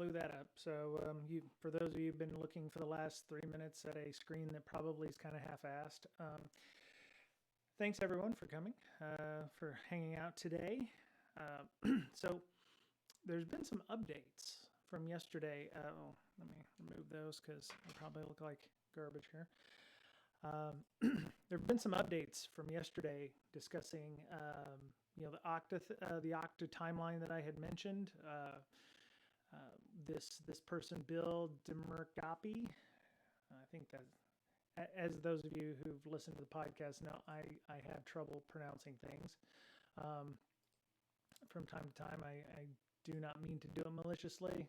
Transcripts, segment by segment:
blew that up. So for those of you who've been looking for the last 3 minutes at a screen that probably is kind of half-assed, thanks everyone for coming, for hanging out today. So there's been some updates from yesterday. Oh, let me remove those because they probably look like garbage here. There have been some updates from yesterday discussing, the Okta timeline that I had mentioned. This person, Bill Demirgapi, I think that, as those of you who've listened to the podcast know, I have trouble pronouncing things. From time to time, I do not mean to do it maliciously,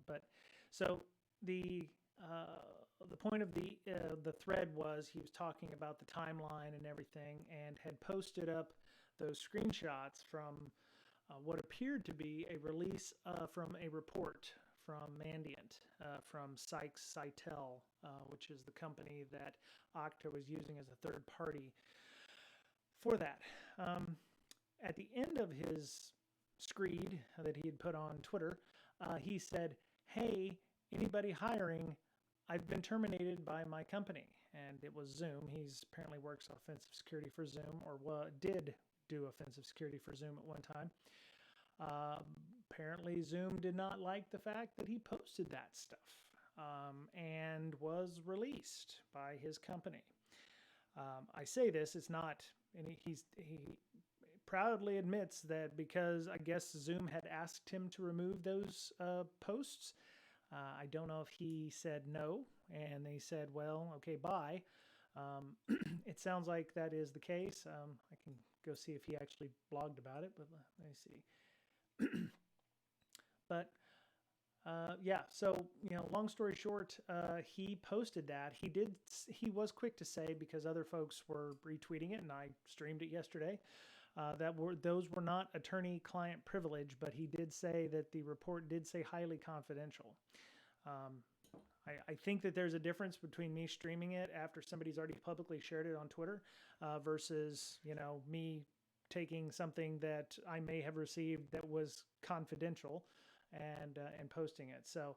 but so the point of the thread was he was talking about the timeline and everything, and had posted up those screenshots from what appeared to be a release from a report from Mandiant, from Sykes Sitel, which is the company that Okta was using as a third party for that. At the end of his screed that he had put on Twitter, he said, "Hey, anybody hiring? I've been terminated by my company." And it was Zoom. He's apparently works offensive security for Zoom, or did do offensive security for Zoom at one time. Apparently Zoom did not like the fact that he posted that stuff, and was released by his company. I say this, it's not, and he proudly admits that because I guess Zoom had asked him to remove those posts. I don't know if he said no, and they said, well, okay, bye. It sounds like that is the case. I can go see if he actually blogged about it, but let me see. But yeah, so, long story short, he posted that. He was quick to say, because other folks were retweeting it, and I streamed it yesterday, those were not attorney-client privilege, but he did say that the report did say highly confidential. I think that there's a difference between me streaming it after somebody's already publicly shared it on Twitter, versus, me taking something that I may have received that was confidential and posting it. So,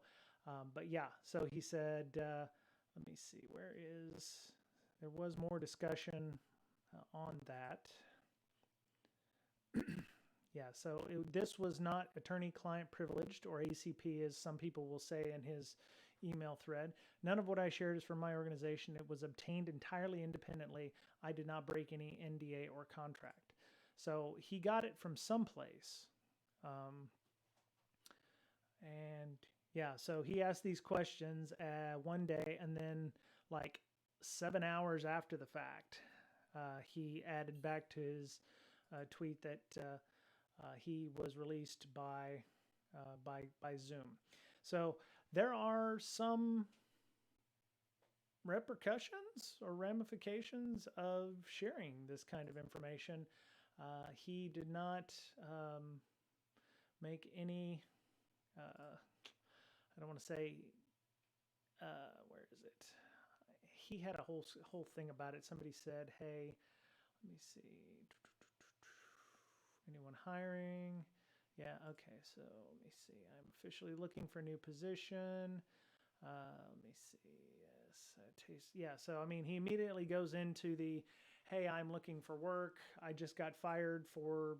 but yeah, so he said, let me see, there was more discussion on that. Yeah, so this was not attorney-client privileged, or ACP, as some people will say in his email thread. None of what I shared is from my organization. It was obtained entirely independently. I did not break any NDA or contract. So he got it from someplace. And yeah, so he asked these questions one day, and then like 7 hours after the fact, he added back to his tweet that he was released by Zoom. So there are some repercussions or ramifications of sharing this kind of information. He did not make any, I don't want to say, where is it? He had a whole thing about it. Somebody said, hey, let me see. Anyone hiring? Yeah, okay, so let me see. I'm officially looking for a new position. Let me see. Yes, yeah, so I mean, he immediately goes into the, hey, I'm looking for work. I just got fired for,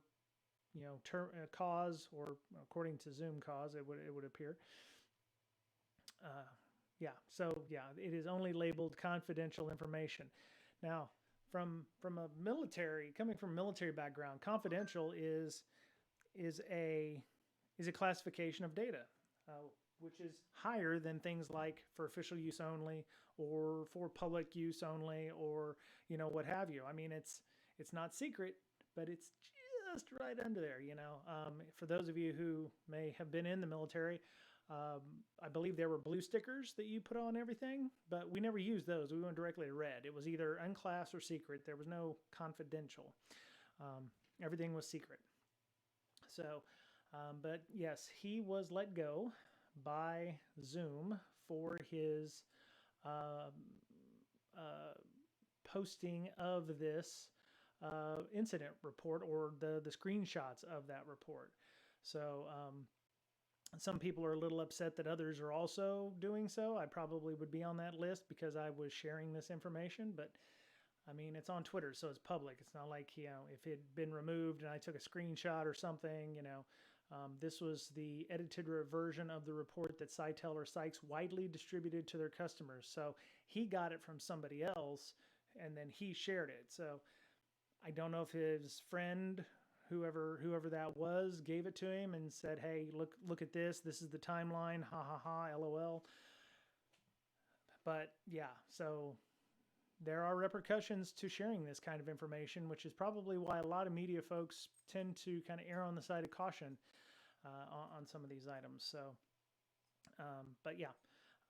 cause, or according to Zoom cause, it would appear. Yeah, so yeah, it is only labeled confidential information. Now, from a military, coming from a military background, confidential is a classification of data, which is higher than things like for official use only, or for public use only, or what have you. I mean, it's not secret, but it's just right under there. For those of you who may have been in the military, I believe there were blue stickers that you put on everything, but we never used those. We went directly to red. It was either unclass or secret. There was no confidential. Everything was secret. So, but yes, he was let go by Zoom for his posting of this incident report, or the screenshots of that report. So Some people are a little upset that others are also doing so. I probably would be on that list because I was sharing this information, but I mean, it's on Twitter, so it's public. It's not like, if it had been removed and I took a screenshot or something, this was the edited version of the report that Sitel or Sykes widely distributed to their customers. So he got it from somebody else and then he shared it. So I don't know if his friend, whoever that was, gave it to him and said, "Hey, look at this. This is the timeline. Ha ha ha. LOL." But yeah, so there are repercussions to sharing this kind of information, which is probably why a lot of media folks tend to kind of err on the side of caution on some of these items. So, but yeah.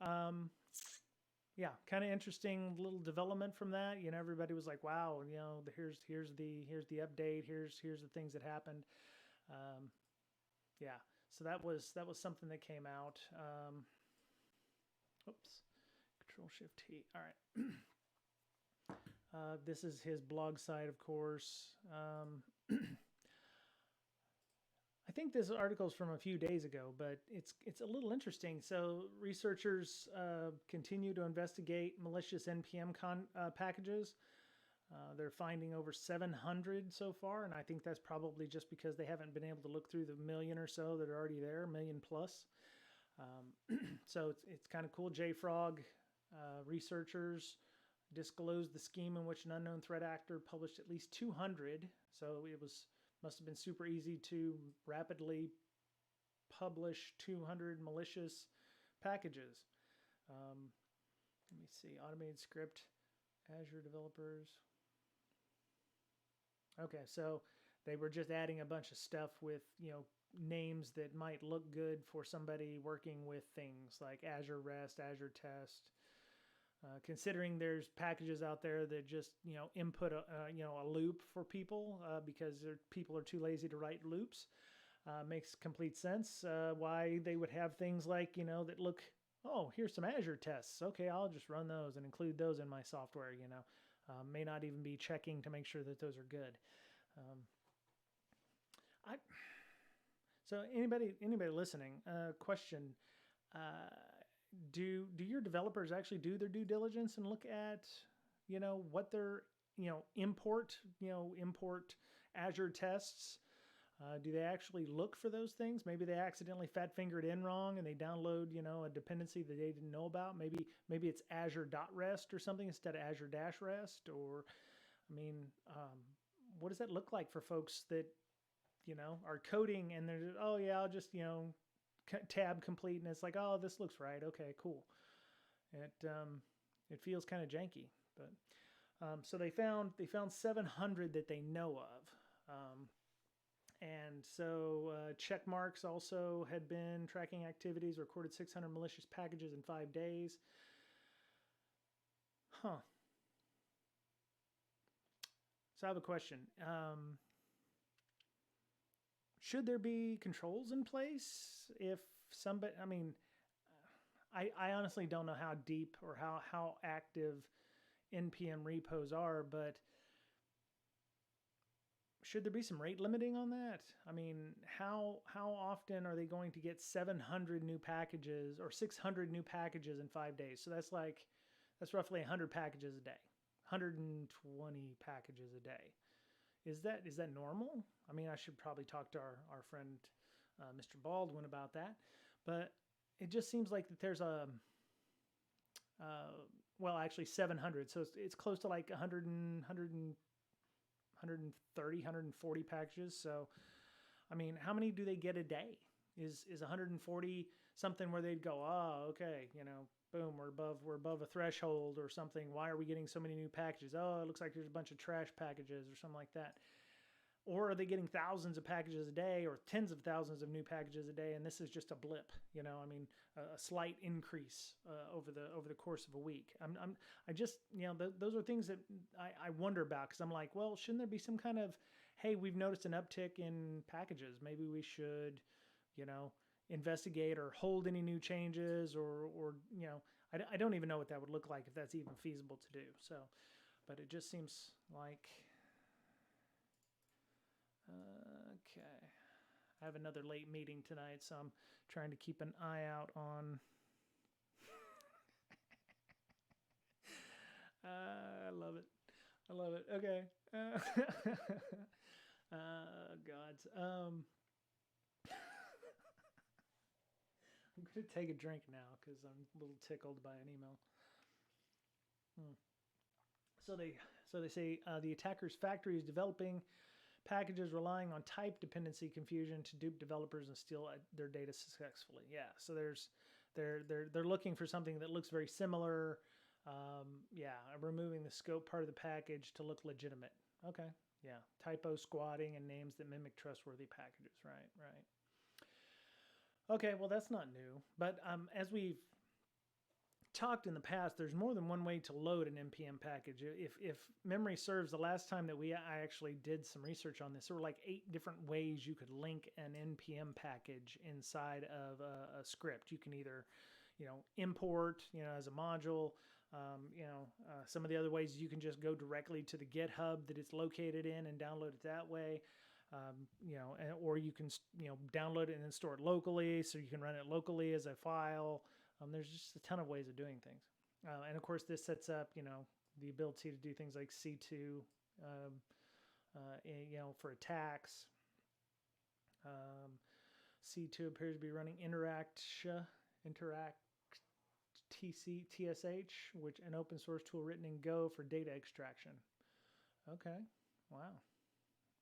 Um, yeah, kind of interesting little development from that. Everybody was like, "Wow, here's the update. Here's the things that happened." Um, yeah, so that was something that came out. Oops, Control Shift T. All right. This is his blog site, of course. I think this article is from a few days ago, but it's a little interesting. So researchers continue to investigate malicious NPM packages. They're finding over 700 so far, and I think that's probably just because they haven't been able to look through the million or so that are already there, million plus. So it's kind of cool. JFrog researchers disclosed the scheme in which an unknown threat actor published at least 200. So it must have been super easy to rapidly publish 200 malicious packages. Let me see, automated script, Azure developers. Okay, so they were just adding a bunch of stuff with, names that might look good for somebody working with things like Azure REST, Azure Test. Considering there's packages out there that just input a loop for people because people are too lazy to write loops, makes complete sense why they would have things like that look, oh, here's some Azure tests, okay, I'll just run those and include those in my software. May not even be checking to make sure that those are good. So anybody listening, question. Do your developers actually do their due diligence and look at, what their, import Azure tests? Do they actually look for those things? Maybe they accidentally fat fingered in wrong and they download, a dependency that they didn't know about. Maybe it's Azure.rest or something instead of Azure-rest. Or, what does that look like for folks that, are coding and they're just, oh yeah, I'll just, tab complete, and it's like, oh, this looks right. Okay, cool. It feels kind of janky, but so they found 700 that they know of, and so Checkmarks also had been tracking activities, recorded 600 malicious packages in 5 days. So I have a question. Should there be controls in place if somebody, I honestly don't know how deep or how active NPM repos are, but should there be some rate limiting on that? How often are they going to get 700 new packages or 600 new packages in 5 days? So that's roughly 100 packages a day, 120 packages a day. Is that normal? I should probably talk to our friend, Mr. Baldwin, about that. But it just seems like that there's actually 700. So it's close to like 130, 140 packages. So, how many do they get a day? Is 140 something where they'd go, oh, okay, boom, we're above a threshold or something. Why are we getting so many new packages? Oh, it looks like there's a bunch of trash packages or something like that. Or are they getting thousands of packages a day or tens of thousands of new packages a day, and this is just a blip? A slight increase over the course of a week. Those are things that I wonder about, because I'm like, well, shouldn't there be some kind of, hey, we've noticed an uptick in packages. Maybe we should, investigate or hold any new changes or I don't even know what that would look like, if that's even feasible to do. So, but it just seems like, okay, I have another late meeting tonight, so I'm trying to keep an eye out on. I love it. I love it. Okay. Gods. I'm gonna take a drink now because I'm a little tickled by an email. Hmm. So they say the attacker's factory is developing packages relying on type dependency confusion to dupe developers and steal their data successfully. Yeah. So they're looking for something that looks very similar. Yeah, removing the scope part of the package to look legitimate. Okay. Yeah. Typo squatting and names that mimic trustworthy packages. Right. Right. Okay, well, that's not new. But as we've talked in the past, there's more than one way to load an npm package. If memory serves, the last time that I actually did some research on this, there were like 8 different ways you could link an npm package inside of a script. You can either, import, as a module. Some of the other ways you can just go directly to the GitHub that it's located in and download it that way. Or you can, download it and then store it locally, so you can run it locally as a file. There's just a ton of ways of doing things. And of course, this sets up, the ability to do things like C2, for attacks. C2 appears to be running interact TSH, which an open source tool written in Go for data extraction. Okay, wow.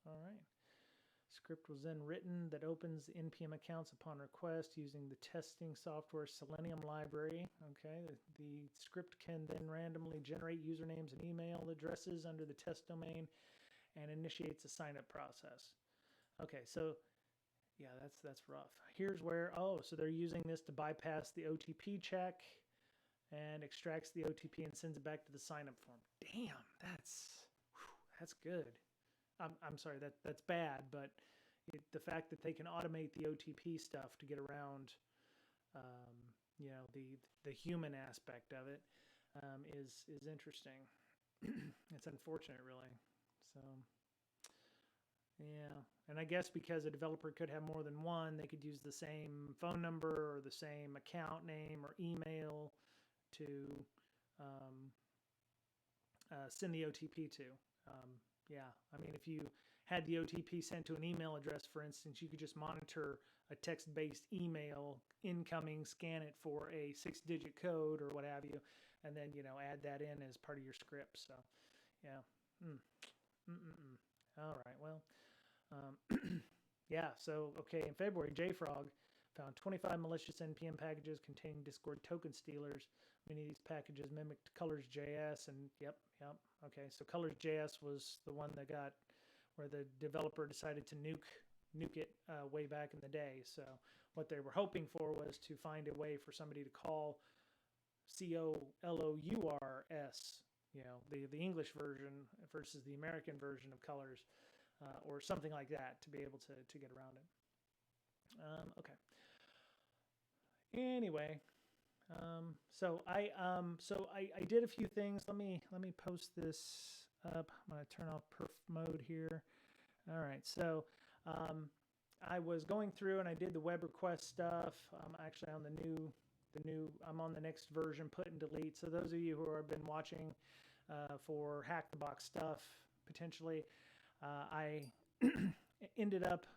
All right. Script was then written that opens npm accounts upon request using the testing software Selenium library. Okay, the script can then randomly generate usernames and email addresses under the test domain and initiates a sign-up process. Okay, so yeah, that's rough. Here's where, so they're using this to bypass the OTP check and extracts the OTP and sends it back to the sign-up form. Damn, that's good. I'm sorry, that's bad, but the fact that they can automate the OTP stuff to get around, the human aspect of it, is interesting. It's unfortunate, really. So, yeah, and I guess because a developer could have more than one, they could use the same phone number or the same account name or email to send the OTP to. Yeah, I mean, if you had the OTP sent to an email address, for instance, you could just monitor a text-based email incoming, scan it for a 6-digit code or what have you, and then, add that in as part of your script. So, yeah. All right, well, yeah, so, okay, in February, JFrog found 25 malicious NPM packages containing Discord token stealers. Many of these packages mimicked Colors.js, and yep. Okay, so Colors.js was the one that got where the developer decided to nuke it way back in the day. So what they were hoping for was to find a way for somebody to call COLOURS, the English version versus the American version of Colors, or something like that, to be able to get around it. Okay. Anyway, so I did a few things. Let me post this up. I'm gonna turn off perf mode here. All right, so I was going through and I did the web request stuff. I'm actually on I'm on the next version, put and delete. So those of you who have been watching for Hackthebox stuff, potentially, I ended up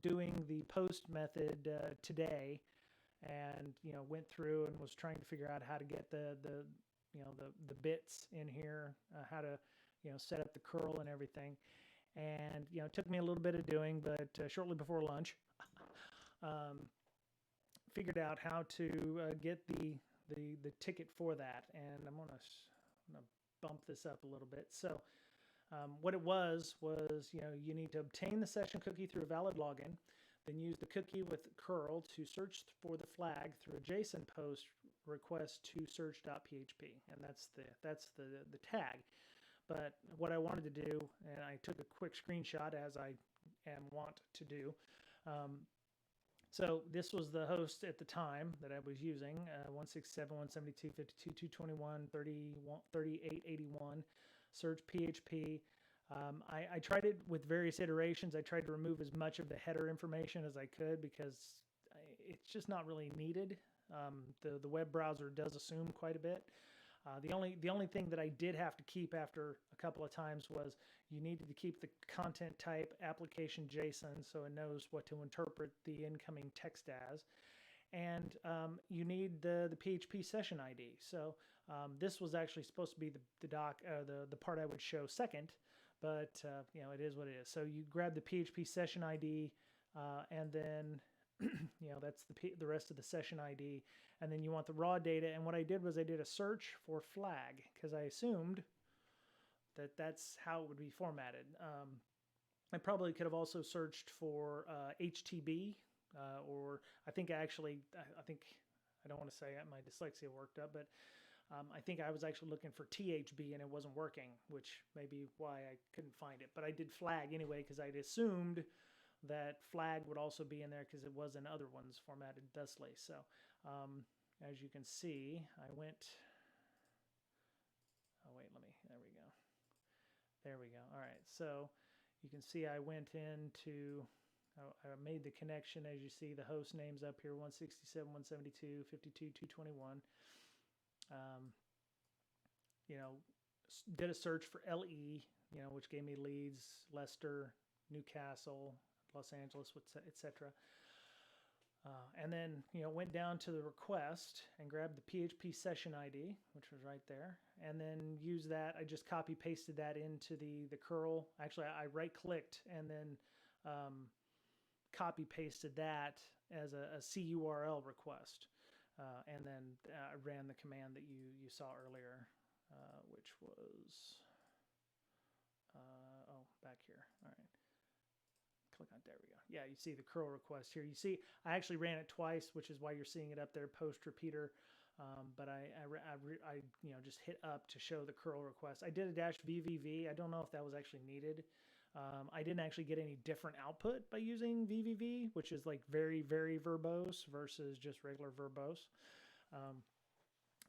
doing the post method today, and went through and was trying to figure out how to get the bits in here, how to set up the curl and everything. And it took me a little bit of doing, but shortly before lunch, figured out how to get the ticket for that. And I'm gonna bump this up a little bit. So what it was you need to obtain the session cookie through a valid login, then use the cookie with curl to search for the flag through a JSON post request to search.php, and that's the tag. But what I wanted to do, and I took a quick screenshot as I am wont to do. So this was the host at the time that I was using, 167.172.52.221, 38.81, search PHP. I tried it with various iterations. I tried to remove as much of the header information as I could because it's just not really needed. The web browser does assume quite a bit. The only thing that I did have to keep after a couple of times was you needed to keep the content type application JSON so it knows what to interpret the incoming text as, and you need the PHP session ID. So this was actually supposed to be the part I would show second, but it is what it is. So you grab the PHP session ID, and then that's the rest of the session ID, and then you want the raw data. And what I did was I did a search for flag because I assumed that that's how it would be formatted. I probably could have also searched for HTB, or I think I think I don't want to say my dyslexia worked up, but I think I was actually looking for THB and it wasn't working, which may be why I couldn't find it. But I did flag anyway because I'd assumed that flag would also be in there because it was in other ones formatted thusly. So as you can see, I went, oh wait, there we go. All right, so you can see I went into, I made the connection. As you see, the host names up here, 167, 172, 52, 221. Did a search for LE, which gave me Leeds, Leicester, Newcastle, Los Angeles, etc. And then, went down to the request and grabbed the PHP session ID, which was right there, and then used that. I just copy pasted that into the curl. Actually, I right clicked and then copy pasted that as a CURL request. And then I ran the command that you saw earlier, which was, back here. All right. Click on, there we go. Yeah, you see the curl request here. You see, I actually ran it twice, which is why you're seeing it up there, post repeater. But I just hit up to show the curl request. I did a -VVV. I don't know if that was actually needed. I didn't actually get any different output by using VVV, which is like very, very verbose versus just regular verbose.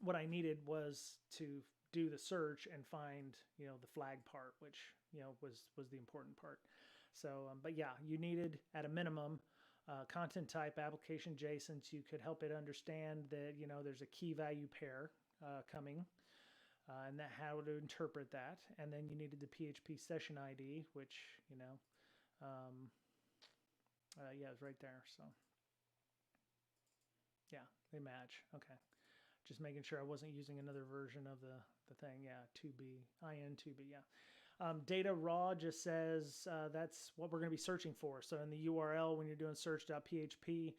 What I needed was to do the search and find, the flag part, which, was the important part. So, but yeah, you needed at a minimum content type application JSON so you could help it understand that, there's a key value pair coming, and that how to interpret that. And then you needed the PHP session ID, which, it was right there. So yeah, they match. Okay. Just making sure I wasn't using another version of the thing. Yeah, 2B, IN2B, yeah. Data raw just says that's what we're going to be searching for. So in the URL, when you're doing search.php,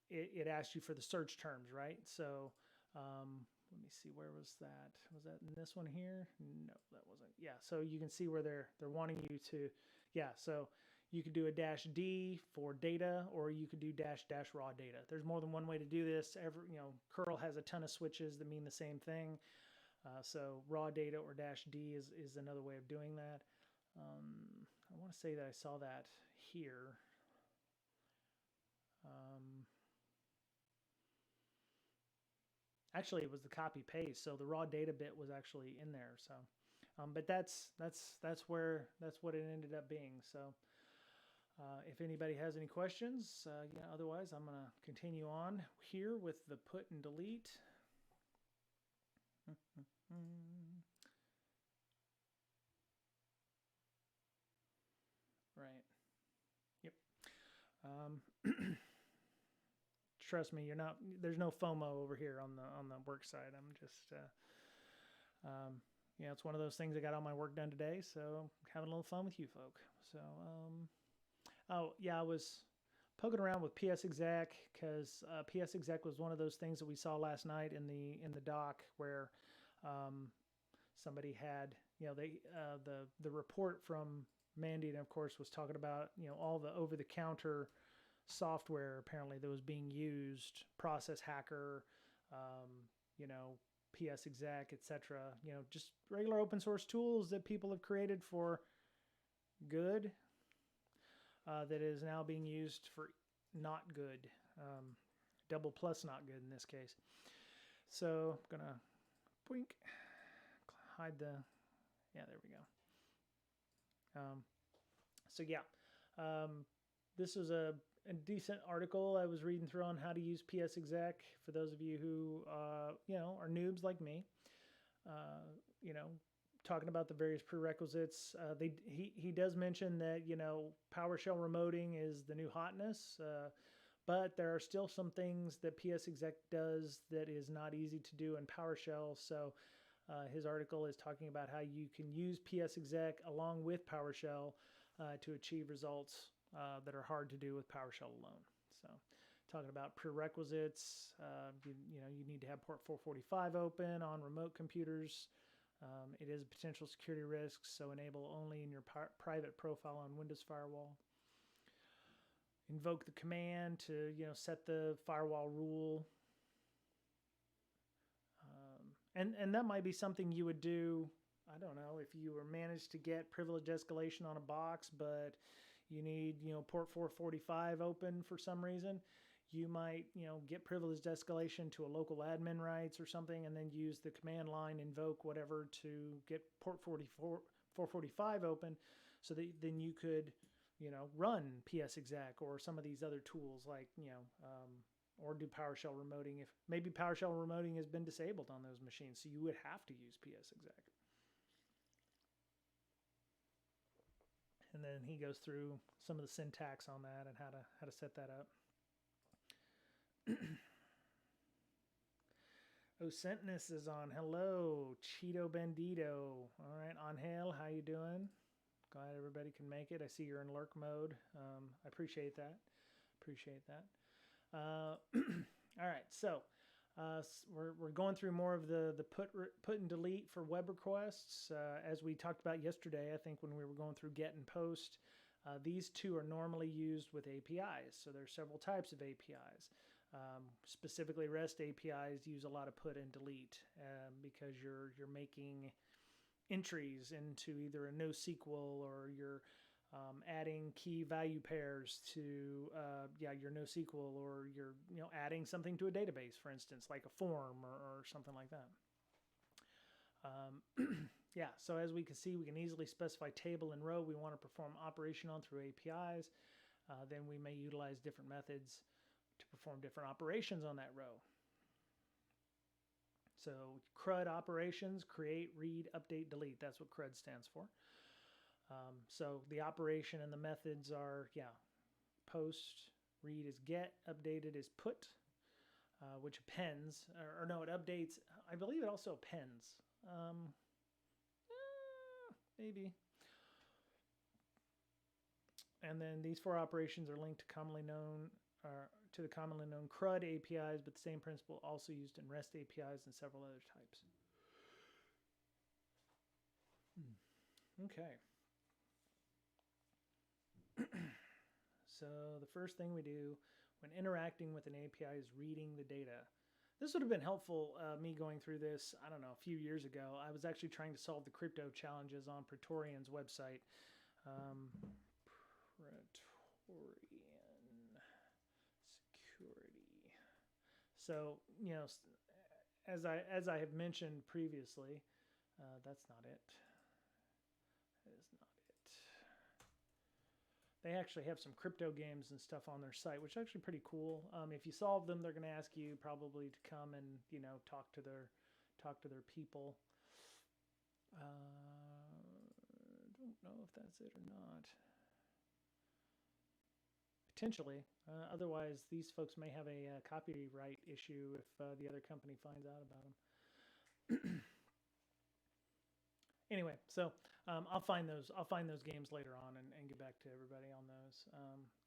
it asks you for the search terms, right? So let me see, where was that? Was that in this one here? No, that wasn't. Yeah, so you can see where they're wanting you to, yeah, so you could do a -D for data, or you could do -- raw data. There's more than one way to do this. Curl has a ton of switches that mean the same thing. So raw data or -D is another way of doing that. I want to say that I saw that here. Actually, it was the copy paste, so the raw data bit was actually in there. So, but that's what it ended up being. So, if anybody has any questions, otherwise I'm gonna continue on here with the put and delete. Right. Yep. Trust me, there's no FOMO over here on the work side. I'm just, it's one of those things I got all my work done today, so I'm having a little fun with you folk. So, oh yeah, I was poking around with PS exec because PS exec was one of those things that we saw last night in the doc where somebody had, the report from Mandy, and of course was talking about, all the over-the-counter software apparently that was being used, Process Hacker, PS exec, etc. Just regular open source tools that people have created for good, that is now being used for not good, double plus not good in this case. So I'm gonna hide the, yeah, there we go. Um, so yeah, um, this was a decent article I was reading through on how to use PS Exec for those of you who are noobs like me. Uh, you know, talking about the various prerequisites. He does mention that PowerShell remoting is the new hotness. But there are still some things that PS Exec does that is not easy to do in PowerShell. So his article is talking about how you can use PS Exec along with PowerShell to achieve results that are hard to do with PowerShell alone. So talking about prerequisites, you need to have port 445 open on remote computers. It is a potential security risk, so enable only in your private profile on Windows Firewall. Invoke the command to set the firewall rule, and that might be something you would do. I don't know if you were managed to get privilege escalation on a box, but you need port 445 open for some reason. You might get privileged escalation to a local admin rights or something, and then use the command line invoke whatever to get port 445 open, so that then you could run PS Exec or some of these other tools like, or do PowerShell remoting if maybe PowerShell remoting has been disabled on those machines. So you would have to use PS Exec. And then he goes through some of the syntax on that and how to set that up. Sentinus is on. Hello, Cheeto Bandito. All right, Angel, how you doing? Glad everybody can make it. I see you're in lurk mode. I appreciate that. All right, so we're going through more of the put and delete for web requests. As we talked about yesterday, I think when we were going through get and post, these two are normally used with APIs. So there's several types of APIs. Specifically, REST APIs use a lot of put and delete because you're making entries into either a NoSQL or you're adding key value pairs to your NoSQL, or you're adding something to a database, for instance, like a form or something like that. So as we can see, we can easily specify table and row we want to perform operation on through APIs. Then we may utilize different methods to perform different operations on that row. So CRUD operations, create, read, update, delete. That's what CRUD stands for. So the operation and the methods are, post, read is get, updated is put, which appends, or no, it updates. I believe it also appends. Maybe. And then these four operations are linked to the commonly known CRUD APIs, but the same principle also used in REST APIs and several other types. Okay. So the first thing we do when interacting with an API is reading the data. This would have been helpful, me going through this, I don't know, a few years ago. I was actually trying to solve the crypto challenges on Praetorian's website. Praetorian security. So, as I have mentioned previously, that's not it. That is not it. They actually have some crypto games and stuff on their site, which is actually pretty cool. If you solve them, they're going to ask you probably to come and talk to their people. Don't know if that's it or not. Potentially. Otherwise, these folks may have a copyright issue if the other company finds out about them. Anyway, so I'll find those games later on and get back to everybody on those.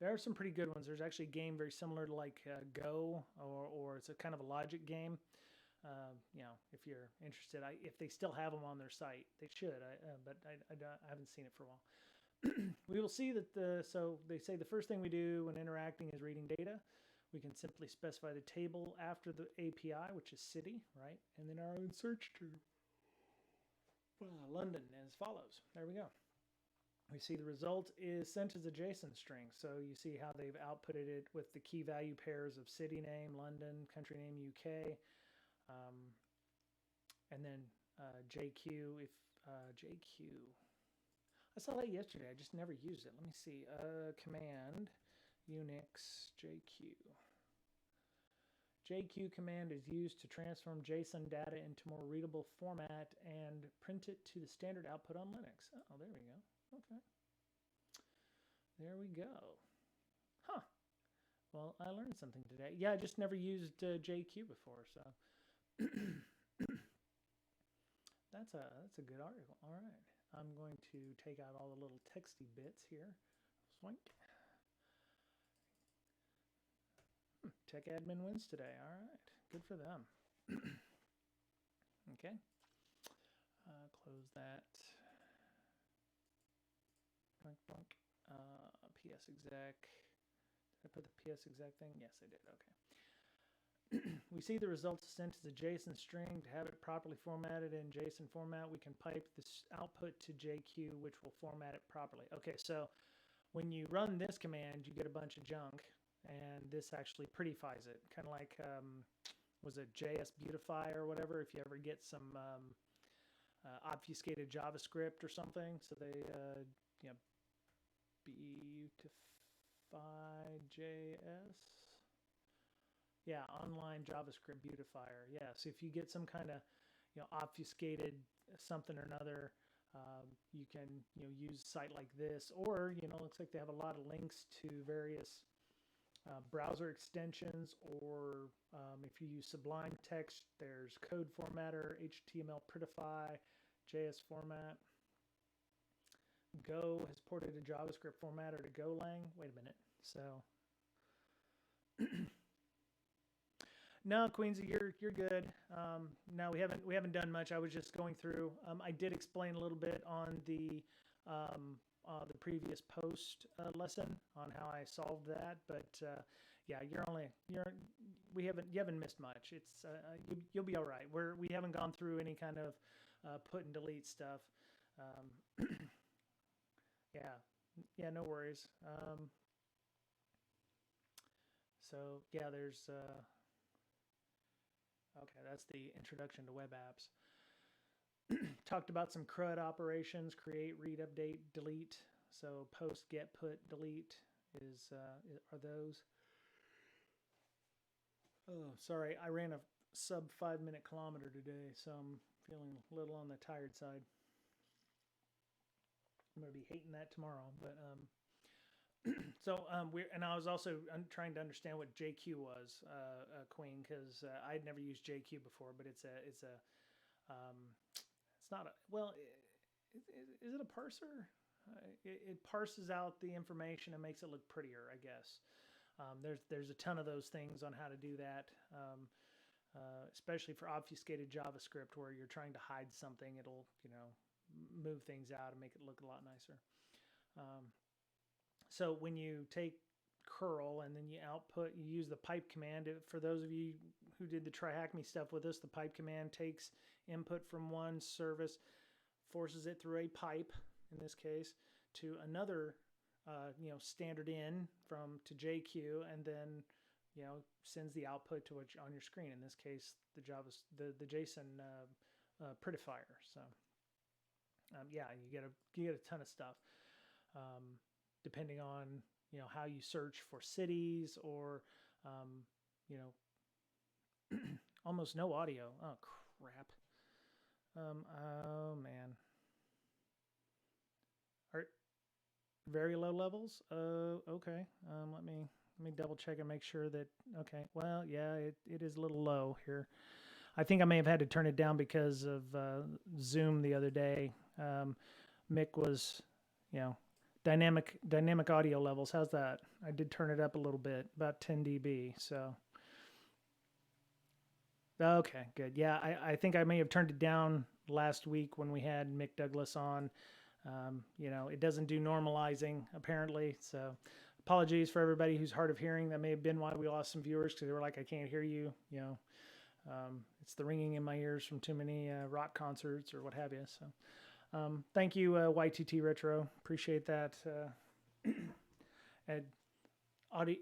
There are some pretty good ones. There's actually a game very similar to like Go, or it's a kind of a logic game. If you're interested, if they still have them on their site, they should. But I haven't seen it for a while. We will see that so they say the first thing we do when interacting is reading data. We can simply specify the table after the API, which is city, right? And then our own search term. London as follows. There we go. We see the result is sent as a JSON string. So you see how they've outputted it with the key value pairs of city name, London, country name, UK, and then JQ. If JQ, I saw that yesterday. I just never used it. Let me see. Command Unix JQ. JQ command is used to transform JSON data into more readable format and print it to the standard output on Linux. Oh, there we go. Okay. There we go. Huh. Well, I learned something today. Yeah, I just never used JQ before, so that's a good article. All right. I'm going to take out all the little texty bits here. Swank. Tech admin wins today. All right. Good for them. Okay. Close that. Blink, blink. PS exec. Did I put the PS exec thing? Yes, I did. Okay. We see the results sent as a JSON string. To have it properly formatted in JSON format, we can pipe this output to JQ, which will format it properly. Okay, so when you run this command, you get a bunch of junk, and this actually prettifies it. Kind of like, was it JS Beautify or whatever, if you ever get some obfuscated JavaScript or something. So they, Beautify JS. Yeah, online JavaScript beautifier. Yeah, so if you get some kind of, obfuscated something or another, you can, use a site like this, or, looks like they have a lot of links to various browser extensions, or if you use Sublime Text, there's Code Formatter, HTML Prettify, JS Format. Go has ported a JavaScript formatter to Golang. Wait a minute. So. No, Queensy, you're good. No, we haven't done much. I was just going through. I did explain a little bit on the previous post lesson on how I solved that, but yeah, you haven't missed much. It's you'll be all right. We haven't gone through any kind of put and delete stuff. Yeah, no worries. So yeah, there's. Okay, that's the introduction to web apps. Talked about some CRUD operations: create, read, update, delete. So post, get, put, delete are those. Oh, sorry, I ran a sub 5-minute kilometer today, so I'm feeling a little on the tired side. I'm gonna be hating that tomorrow, but so I was also trying to understand what JQ was, Queen, because I'd never used JQ before, but it's not a, well, is it a parser? It parses out the information and makes it look prettier, I guess. There's a ton of those things on how to do that, especially for obfuscated JavaScript where you're trying to hide something. It'll move things out and make it look a lot nicer. So when you take curl and then you use the pipe command. For those of you who did the Try Hack Me stuff with us, the pipe command takes input from one service, forces it through a pipe, in this case, to another, standard in to JQ, and then, sends the output to what's on your screen. In this case, the JSON prettifier. So, yeah, you get a ton of stuff. Depending on how you search for cities, or almost no audio. Oh crap. Oh man. Are very low levels? Okay. Let me double check and make sure that. Okay. Well, yeah, it is a little low here. I think I may have had to turn it down because of Zoom the other day. Mick was, dynamic audio levels. How's that? I did turn it up a little bit, about 10 dB. So, okay, good. Yeah, I think I may have turned it down last week when we had Mick Douglas on. It doesn't do normalizing apparently. So, apologies for everybody who's hard of hearing. That may have been why we lost some viewers, because they were like, I can't hear you. It's the ringing in my ears from too many rock concerts or what have you. So. Thank you, YTT Retro. Appreciate that. And audio,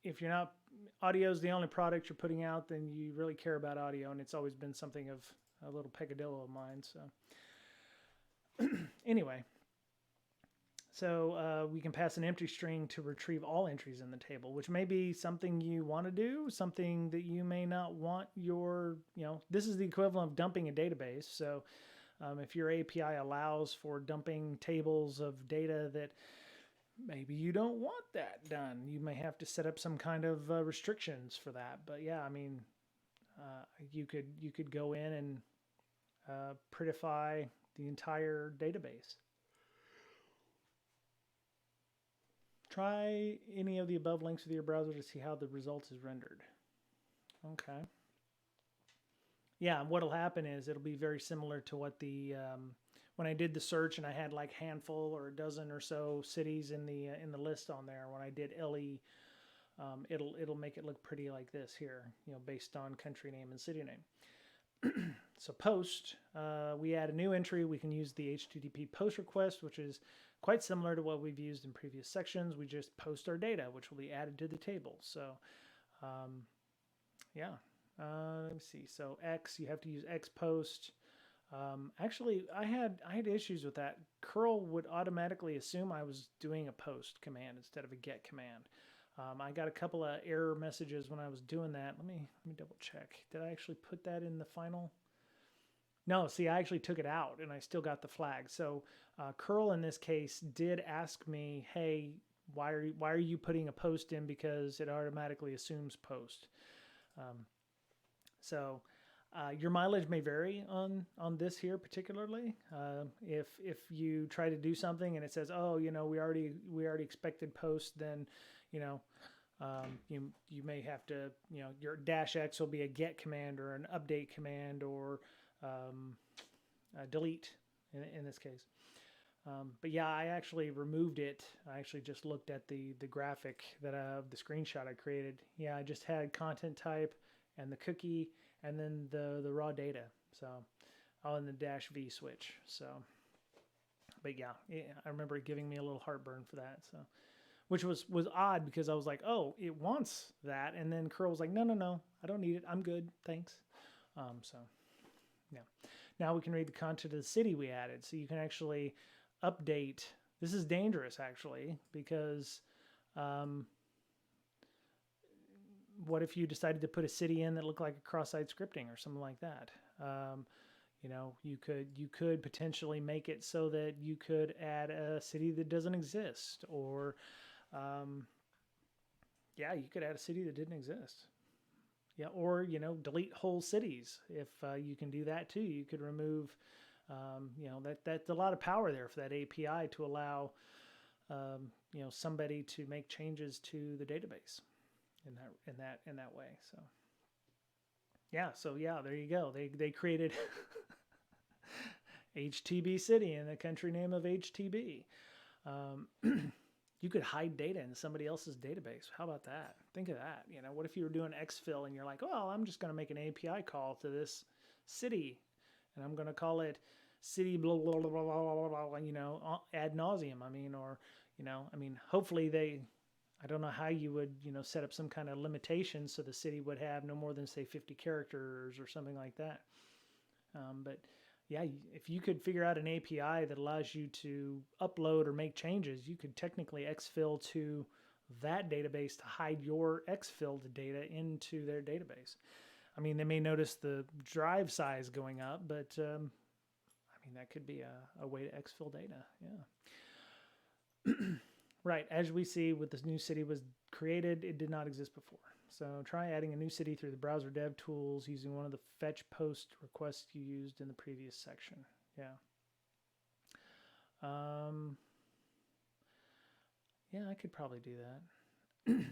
if you're not, audio is the only product you're putting out, then you really care about audio, and it's always been something of a little peccadillo of mine. So, Anyway, so we can pass an empty string to retrieve all entries in the table, which may be something you want to do, something that you may not want your, this is the equivalent of dumping a database. So if your API allows for dumping tables of data that maybe you don't want that done, you may have to set up some kind of restrictions for that. But yeah, I mean, you could go in and prettify the entire database. Try any of the above links with your browser to see how the results is rendered. Okay. Yeah, what'll happen is it'll be very similar to what the when I did the search and I had like handful or a dozen or so cities in the list on there. When I did LE, it'll make it look pretty like this here, based on country name and city name. So post, we add a new entry. We can use the HTTP post request, which is quite similar to what we've used in previous sections. We just post our data, which will be added to the table. So, yeah. Let me see. So X, you have to use X post. Actually, I had issues with that. Curl would automatically assume I was doing a post command instead of a get command. I got a couple of error messages when I was doing that. Let me double check. Did I actually put that in the final? No, see, I actually took it out and I still got the flag. So curl in this case did ask me, hey, why are you putting a post in, because it automatically assumes post. So your mileage may vary on this here particularly. If you try to do something and it says, oh, we already expected post, then you may have to, your -X will be a get command or an update command or delete in this case. But yeah, I actually removed it. I actually just looked at the graphic that the screenshot I created. Yeah, I just had content type and the cookie and then the raw data. So all in the -V switch. So, but yeah, I remember it giving me a little heartburn for that. So, which was odd because I was like, oh, it wants that. And then curl was like, no, I don't need it. I'm good. Thanks. So yeah. Now we can read the content of the city we added. So you can actually update. This is dangerous actually, because what if you decided to put a city in that looked like a cross-site scripting or something like that? You could potentially make it so that you could add a city that doesn't exist, or you could add a city that didn't exist. Yeah, or delete whole cities. If you can do that too, you could remove. That's a lot of power there for that API to allow somebody to make changes to the database in that way. So there you go. They created HTB city in the country name of HTB. You could hide data in somebody else's database. How about that? Think of that. What if you were doing exfil and you're like, well, I'm just going to make an API call to this city, and I'm going to call it city blah blah blah blah blah blah, ad nauseum. Hopefully I don't know how you would set up some kind of limitation so the city would have no more than say 50 characters or something like that. But yeah, if you could figure out an API that allows you to upload or make changes, you could technically exfil to that database to hide your exfilled data into their database. They may notice the drive size going up, but that could be a way to exfil data. Yeah. Right. As we see, with this new city was created, it did not exist before. So try adding a new city through the browser dev tools using one of the fetch post requests you used in the previous section. Yeah. I could probably do that.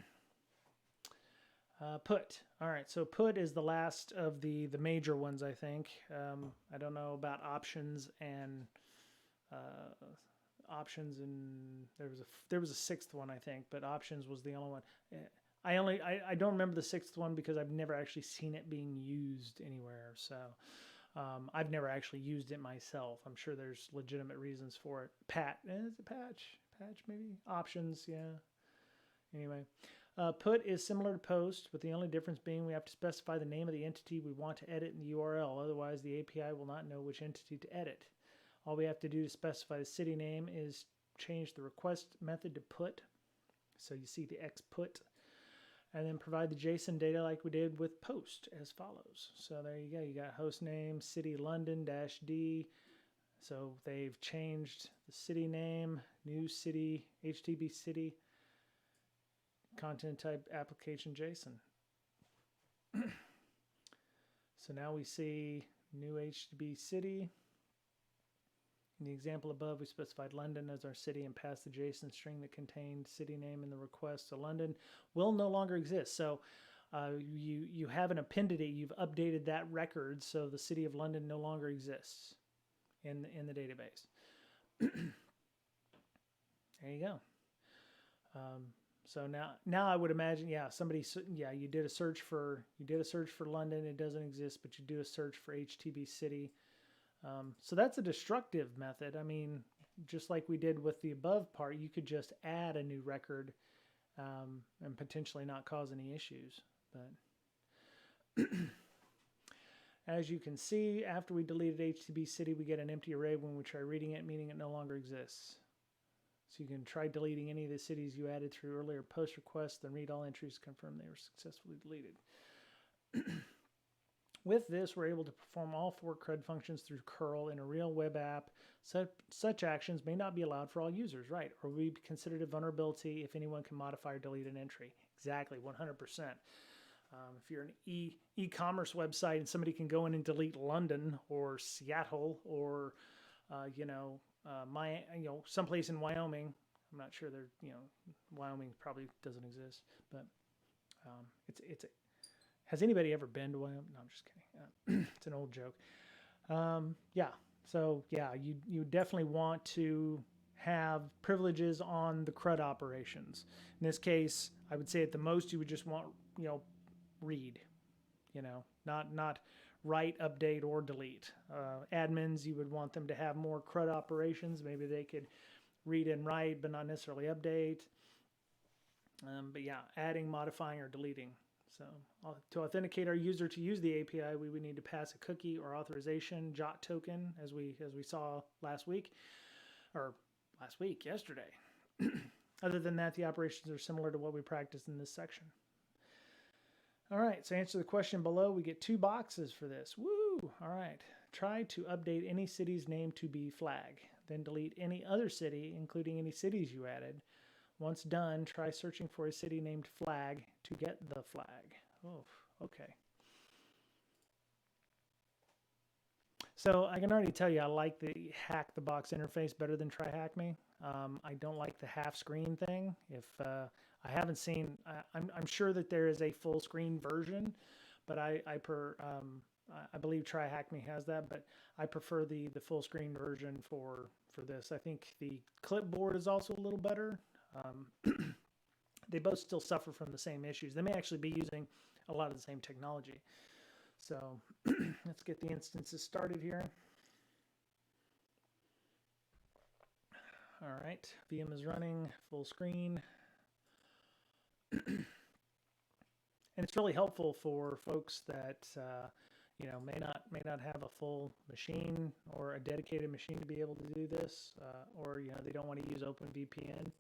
Put. All right. So put is the last of the major ones, I think. I don't know about options and there was a sixth one, I think, but options was the only one. I don't remember the sixth one because I've never actually seen it being used anywhere. So I've never actually used it myself. I'm sure there's legitimate reasons for it. Is it patch maybe? Options, yeah. Anyway, put is similar to post, with the only difference being we have to specify the name of the entity we want to edit in the URL. Otherwise, the API will not know which entity to edit. All we have to do to specify the city name is change the request method to put. So you see the X put, and then provide the JSON data like we did with post as follows. So there you go. You got host name, city London -D. So they've changed the city name, new city, HTTP city, content type application JSON. So now we see new HTTP city. In the example above, we specified London as our city and passed the JSON string that contained city name in the request. So London will no longer exist. So you haven't appended it. You've updated that record, so the city of London no longer exists in the database. There you go. So now I would imagine, yeah, you did a search for London. It doesn't exist, but you do a search for HTTP city. So that's a destructive method. I mean, just like we did with the above part, you could just add a new record and potentially not cause any issues. But as you can see, after we deleted HTTP city, we get an empty array when we try reading it, meaning it no longer exists. So you can try deleting any of the cities you added through earlier post requests, then read all entries to confirm they were successfully deleted. With this, we're able to perform all 4 CRUD functions through curl in a real web app. Such actions may not be allowed for all users, right? Or will be considered a vulnerability if anyone can modify or delete an entry. Exactly, 100%. If you're an e-commerce website and somebody can go in and delete London or Seattle or someplace in Wyoming, I'm not sure Wyoming probably doesn't exist, but has anybody ever been to Wyoming? No, I'm just kidding. It's an old joke. You definitely want to have privileges on the CRUD operations. In this case, I would say at the most you would just want, read, not write, update, or delete. Admins, you would want them to have more CRUD operations. Maybe they could read and write, but not necessarily update. But yeah, adding, modifying, or deleting. So to authenticate our user to use the API, we would need to pass a cookie or authorization JOT token, as we saw yesterday. Other than that, the operations are similar to what we practiced in this section. All right, so answer the question below. We get 2 boxes for this. Woo! All right. Try to update any city's name to be flag. Then delete any other city, including any cities you added. Once done, try searching for a city named flag to get the flag. Oh, okay. So I can already tell you I like the Hackthebox interface better than Try Hack Me. I don't like the half screen thing. If I haven't seen, I'm sure that there is a full screen version, but I believe Try Hack Me has that, but I prefer the full screen version for this. I think the clipboard is also a little better. They both still suffer from the same issues. They may actually be using a lot of the same technology. So let's get the instances started here. All right, VM is running full screen. And it's really helpful for folks that may not have a full machine or a dedicated machine to be able to do this, or they don't want to use OpenVPN.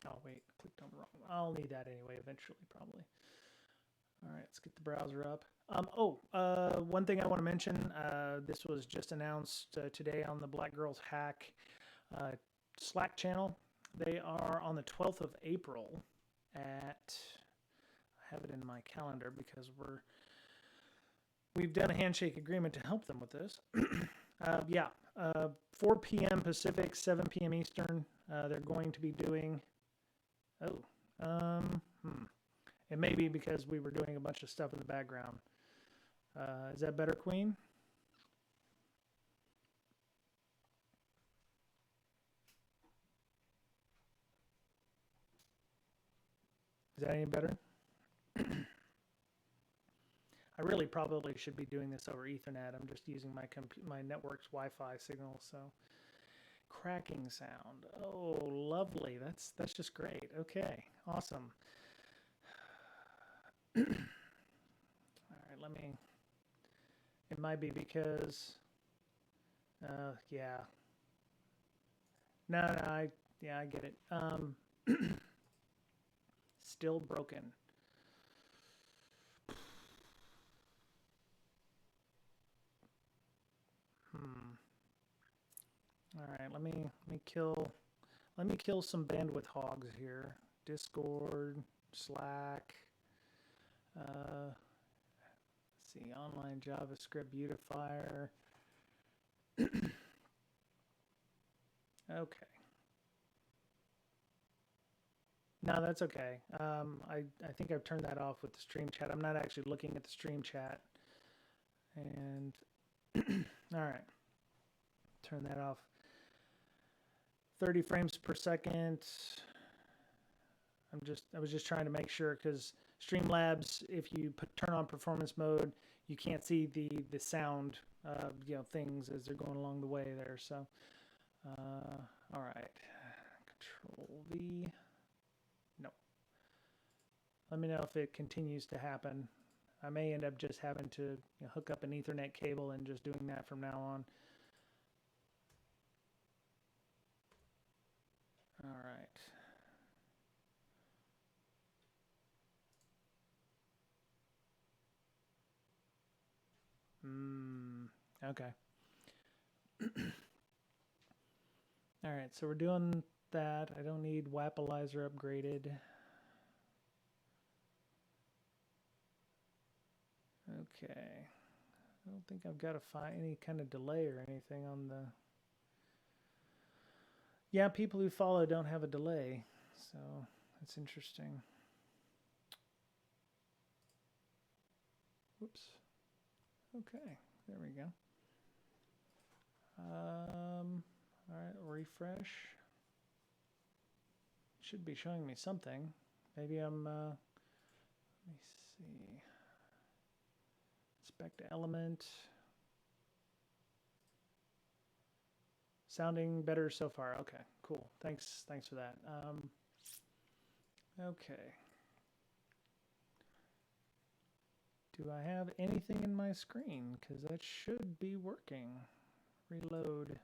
Oh wait, clicked on the wrong one. I'll need that anyway eventually, probably. All right, let's get the browser up. One thing I want to mention, this was just announced today on the Black Girls Hack Slack channel. They are on the 12th of April at, I have it in my calendar because we've done a handshake agreement to help them with this. 4 p.m. Pacific, 7 p.m. Eastern. They're going to be doing, it may be because we were doing a bunch of stuff in the background. Is that better, Queen? Is that any better? I really probably should be doing this over Ethernet. I'm just using my network's Wi-Fi signal, so cracking sound. Oh, lovely. That's just great. Okay, awesome. All right, it might be because Yeah. No, no, yeah, I get it. Still broken. Hmm. All right, let me kill some bandwidth hogs here. Discord, Slack. Let's see, online JavaScript beautifier. Okay. No, that's okay. I think I've turned that off with the stream chat. I'm not actually looking at the stream chat. And all right, turn that off. 30 frames per second. I was just trying to make sure because Streamlabs, if you turn on performance mode, you can't see the sound, things as they're going along the way there. So, all right, Control V. No. Let me know if it continues to happen. I may end up just having to hook up an Ethernet cable and just doing that from now on. All right. Okay. All right, so we're doing that. I don't need Wappalizer upgraded. Okay. I don't think I've got to find any kind of delay or anything on the... Yeah, people who follow don't have a delay, so that's interesting. Whoops. Okay, there we go. All right, refresh. Should be showing me something. Maybe I'm, let me see. Inspect element. Sounding better so far. Okay, cool. Thanks for that. Okay. Do I have anything in my screen? Because that should be working. Reload.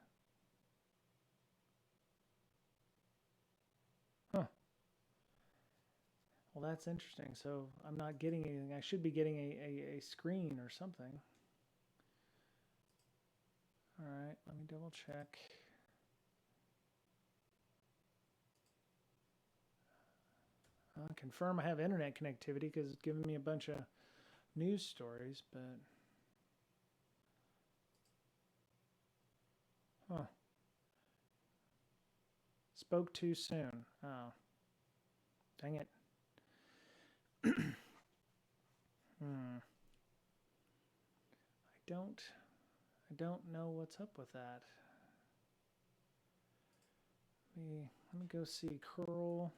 Huh. Well, that's interesting. So I'm not getting anything. I should be getting a screen or something. All right, let me double check. Confirm I have internet connectivity because it's giving me a bunch of news stories, but... Huh. Spoke too soon. Oh. Dang it. I don't know what's up with that. Let me go see curl.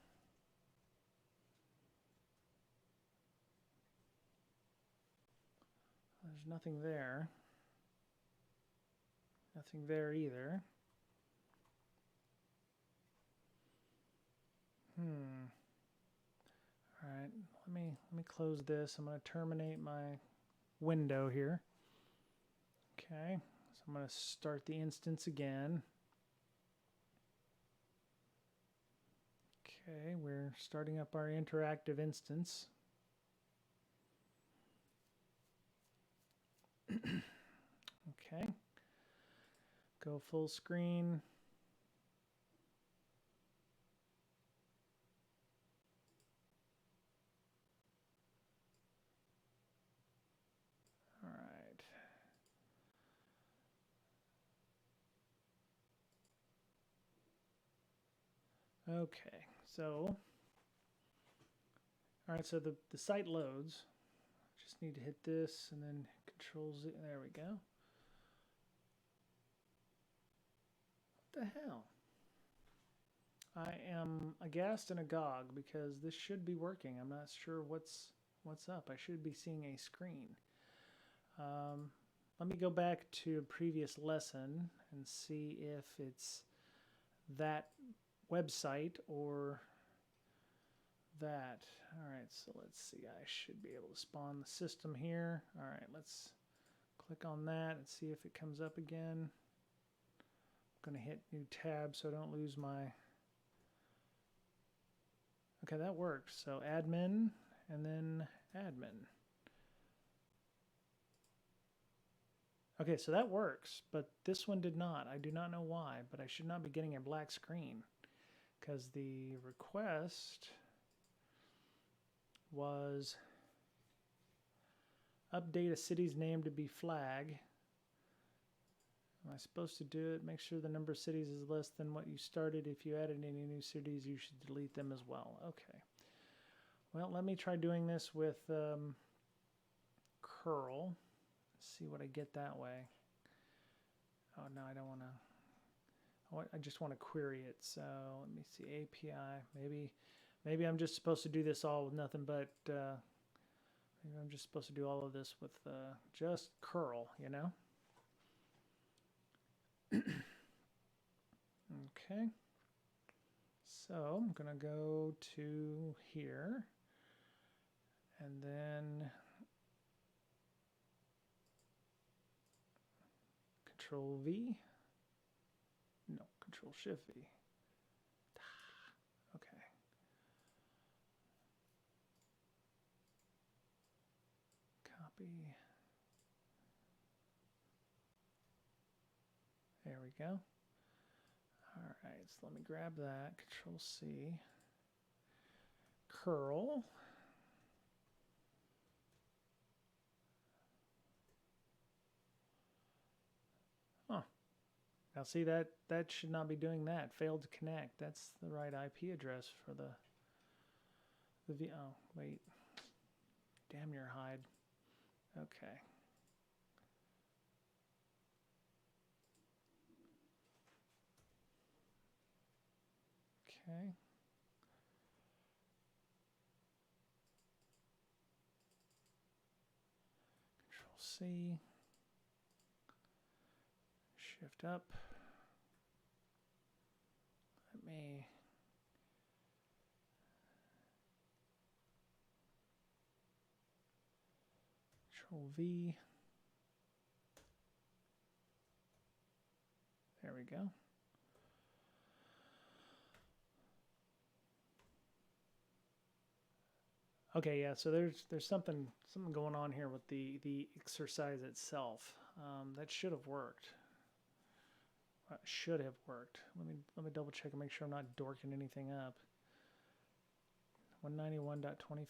There's nothing there. Nothing there either. All right, let me close this. I'm going to terminate my window here. Okay, so I'm going to start the instance again. Okay, we're starting up our interactive instance. Okay, go full screen. All right. Okay, so, all right, so the site loads. Just need to hit this and then Control Z. There we go. What the hell? I am aghast and agog because this should be working. I'm not sure what's up. I should be seeing a screen. Let me go back to a previous lesson and see if it's that website or that. All right, so let's see. I should be able to spawn the system here. All right, let's click on that and see if it comes up again. going to hit new tab so I don't lose my... Okay, that works. So admin and then admin. Okay, so that works, but this one did not. I do not know why, but I should not be getting a black screen because the request was update a city's name to be flag. Am I supposed to do it? Make sure the number of cities is less than what you started. If you added any new cities, you should delete them as well. Okay. Well, let me try doing this with curl. See what I get that way. Oh no, I don't want to. I just want to query it. So let me see API. Maybe I'm just supposed to do this all with nothing but. Maybe I'm just supposed to do all of this with just curl. You know. Okay. So I'm gonna go to here, and then. Control V. No, Control Shift V. Okay. Copy. There we go. All right, so let me grab that. Control C. Curl. Now see that should not be doing that. Failed to connect. That's the right IP address for the oh, wait. Damn your hide. Okay. Okay. Control C. Shift up. Let me Control V. There we go. Okay, yeah. So there's something going on here with the exercise itself. That should have worked. Should have worked. Let me double check and make sure I'm not dorking anything up. 191.25,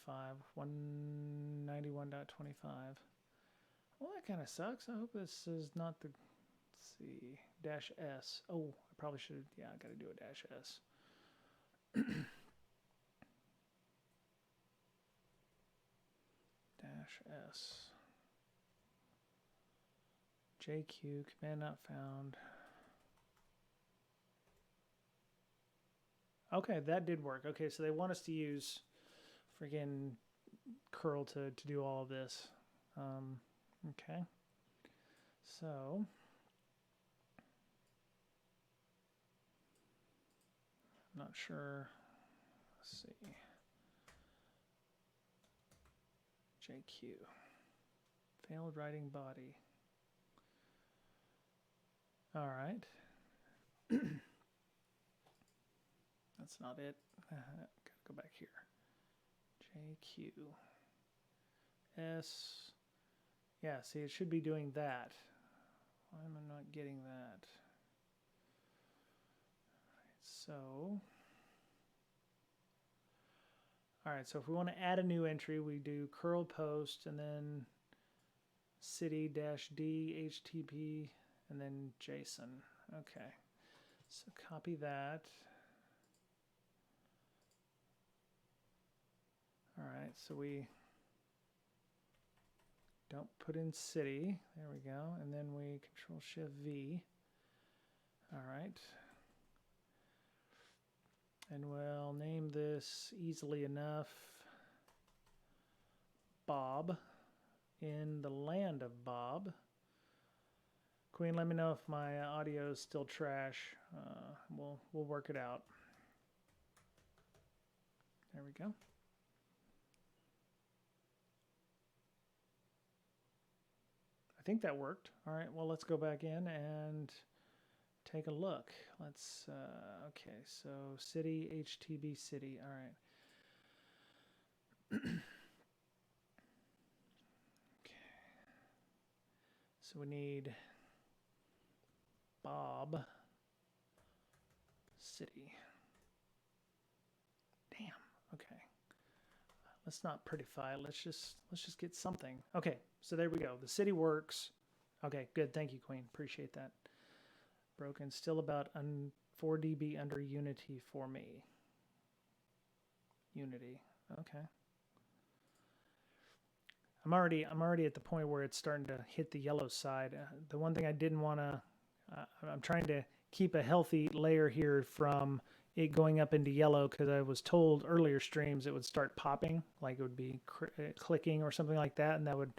191.25. Well, that kind of sucks. I hope this is not the, let's see, dash S. Oh, I probably should, yeah, I got to do a dash S. Dash S. JQ, command not found. Okay, that did work. Okay, so they want us to use friggin' curl to do all of this. Okay. So I'm not sure. Let's see. JQ. Failed writing body. All right. That's not it. Gotta go back here. JQ. S. Yeah, see, it should be doing that. Why am I not getting that? All right, so if we want to add a new entry, we do curl post and then city-d HTTP and then JSON. Okay, so copy that. All right, so we don't put in city. There we go. And then we Control Shift V. All right. And we'll name this easily enough Bob, in the land of Bob. Queen, let me know if my audio is still trash. We'll work it out. There we go. I think that worked. All right, well, let's go back in and take a look. Let's, okay, so city, HTB city, all right. Okay. So we need Bob city. Damn, okay. Let's not prettify it. Let's just get something. Okay, so there we go. The city works. Okay, good. Thank you, Queen. Appreciate that. Broken. Still about 4 dB under Unity for me. Unity. Okay. I'm already at the point where it's starting to hit the yellow side. The one thing I didn't want to, I'm trying to keep a healthy layer here from it going up into yellow, because I was told earlier streams it would start popping, like it would be clicking or something like that, and that would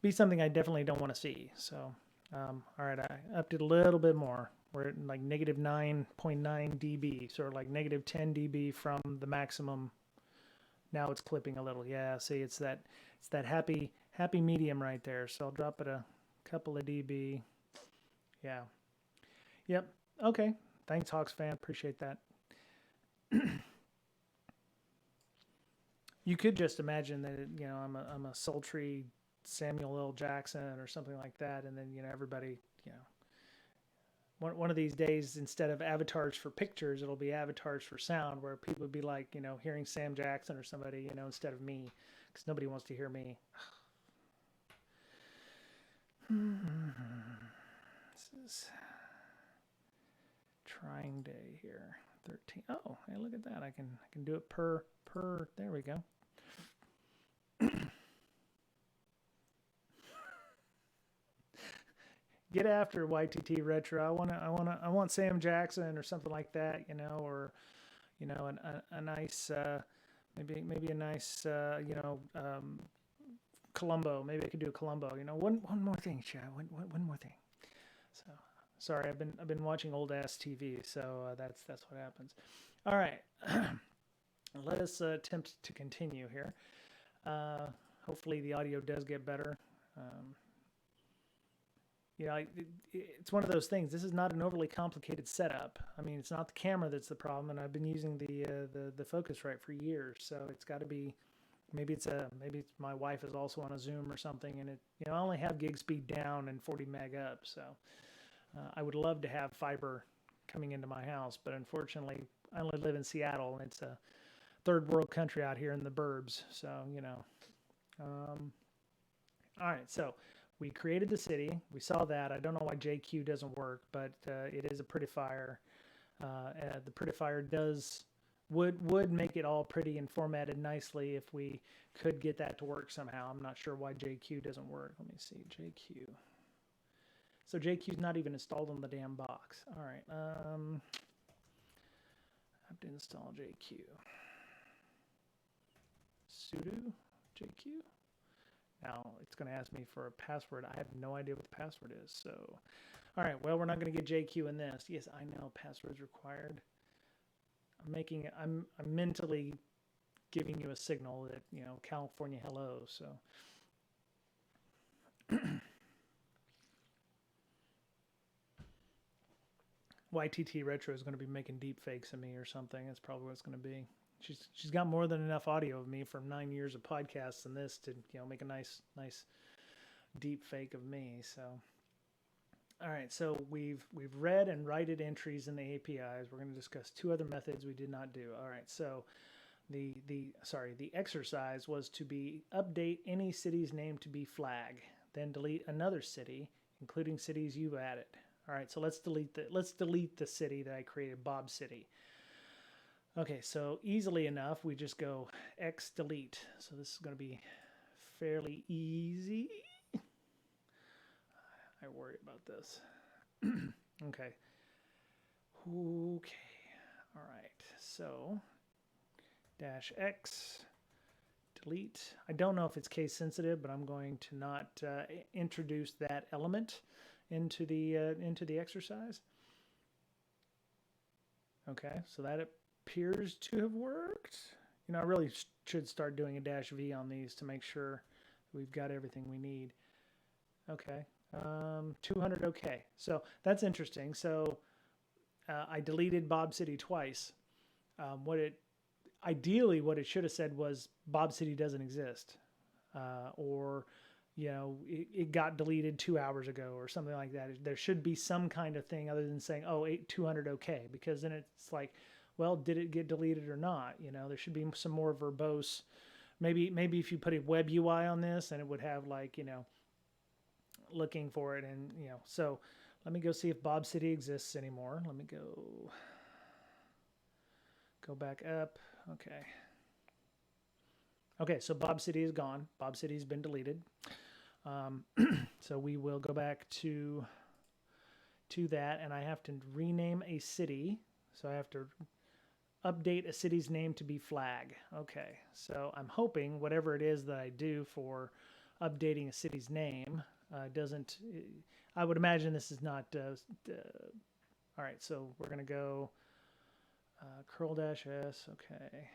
be something I definitely don't want to see. So, all right, I upped it a little bit more. We're at like negative 9.9 dB, sort of like negative 10 dB from the maximum. Now it's clipping a little. Yeah, see, it's that happy medium right there. So I'll drop it a couple of dB. Yeah. Yep. Okay. Thanks, Hawks fan. Appreciate that. You could just imagine that, you know, I'm a sultry Samuel L. Jackson or something like that, and then, you know, everybody, you know, one of these days, instead of avatars for pictures, it'll be avatars for sound, where people would be like, you know, hearing Sam Jackson or somebody, you know, instead of me, because nobody wants to hear me. This is trying day here. 13. Oh, hey, look at that. I can do it per. There we go. Get after YTT Retro. I want Sam Jackson or something like that, you know, or, you know, a nice maybe a nice you know, Columbo. Maybe I could do a Columbo. You know, one more thing, Chad. One more thing. So sorry, I've been watching old ass TV, so that's what happens. All right, let us attempt to continue here. Hopefully the audio does get better. You know, it's one of those things. This is not an overly complicated setup. I mean, it's not the camera that's the problem, and I've been using the Focusrite for years, so it's got to be. Maybe it's my wife is also on a Zoom or something, and I only have gig speed down and 40 meg up, so I would love to have fiber coming into my house, but unfortunately, I only live in Seattle, and it's a third world country out here in the burbs, so you know. All right, so we created the city. We saw that. I don't know why JQ doesn't work, but it is a prettifier. The prettifier would make it all pretty and formatted nicely if we could get that to work somehow. I'm not sure why JQ doesn't work. Let me see, JQ. So JQ's not even installed on the damn box. All right, I have to install JQ. Sudo JQ. Now it's going to ask me for a password. I have no idea what the password is. So, all right, well, we're not going to get JQ in this. Yes, I know, passwords required. I'm mentally giving you a signal that, you know, California hello. So YTT Retro is going to be making deep fakes of me or something. That's probably what it's going to be. She's got more than enough audio of me from 9 years of podcasts and this to, you know, make a nice deep fake of me. So all right, so we've read and righted entries in the APIs. We're going to discuss two other methods we did not do. All right, so the exercise was to be update any city's name to be flag, then delete another city, including cities you've added. All right, so let's delete the city that I created, Bob City. Okay, so easily enough, we just go X delete. So this is going to be fairly easy. I worry about this. Okay. All right. So -X delete. I don't know if it's case sensitive, but I'm going to not introduce that element into the exercise. Okay, so that appears to have worked. You know, I really should start doing a -V on these to make sure we've got everything we need. Okay, 200. Okay, so that's interesting. So I deleted Bob City twice. Ideally, what it should have said was Bob City doesn't exist, or it got deleted 2 hours ago or something like that. There should be some kind of thing other than saying, oh, 200 okay, because then it's like, well, did it get deleted or not? There should be some more verbose. Maybe if you put a web UI on this, and it would have like, looking for it, and so let me go see if Bob City exists anymore. Let me go back up. Okay, so Bob City is gone. Bob City's been deleted. So we will go back to that, and I have to rename a city. So I have to update a city's name to be Flag. Okay, so I'm hoping whatever it is that I do for updating a city's name doesn't. I would imagine this is not. All right, so we're gonna go curl-s. Okay,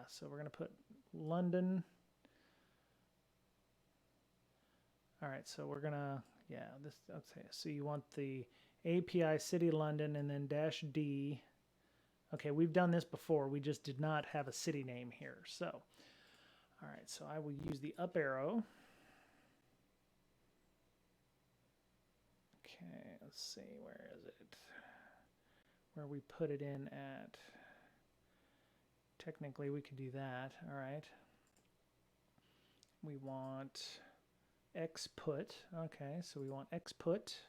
so we're gonna put London. All right, so we're gonna, okay, so you want the API city London and then -d. Okay, we've done this before. We just did not have a city name here. So, all right, so I will use the up arrow. Okay, let's see, where is it? Where we put it in at. Technically, we could do that, all right. We want xput, okay, so we want xput.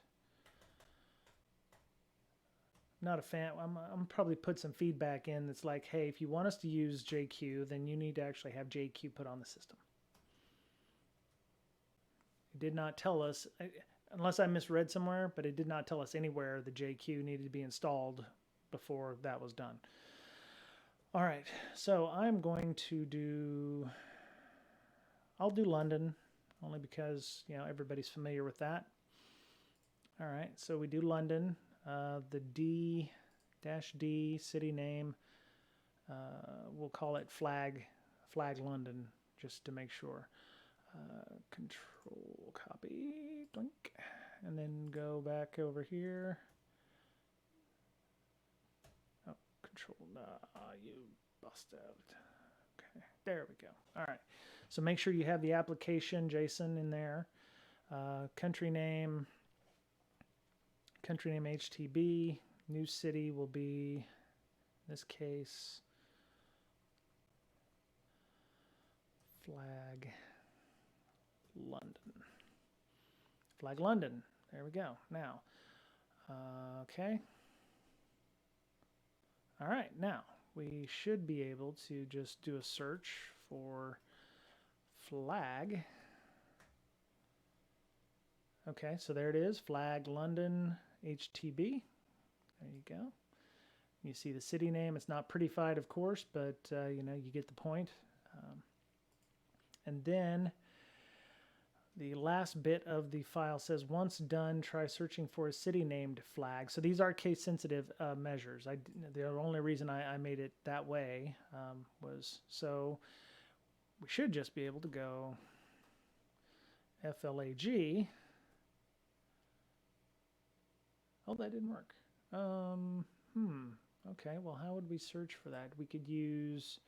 Not a fan. I'm probably put some feedback in that's like, hey, if you want us to use JQ, then you need to actually have JQ put on the system. It did not tell us, unless I misread somewhere, but it did not tell us anywhere the JQ needed to be installed before that was done. All right, so I'm going to I'll do London, only because, everybody's familiar with that. All right, so we do London. The D city name, we'll call it Flag London, just to make sure. Control copy, blink, and then go back over here. Oh, control, you bust out. Okay, there we go. All right, so make sure you have the application JSON in there. Country name HTB. New city will be, in this case, Flag London. There we go. Now, okay. All right, now we should be able to just do a search for Flag. Okay, so there it is, Flag London HTB. There you go. You see the city name. It's not prettified, of course, but you get the point. And then the last bit of the file says, once done, try searching for a city named Flag. So these are case-sensitive measures. The only reason I made it that way was so we should just be able to go FLAG. Oh, that didn't work. Okay, well, how would we search for that? We could use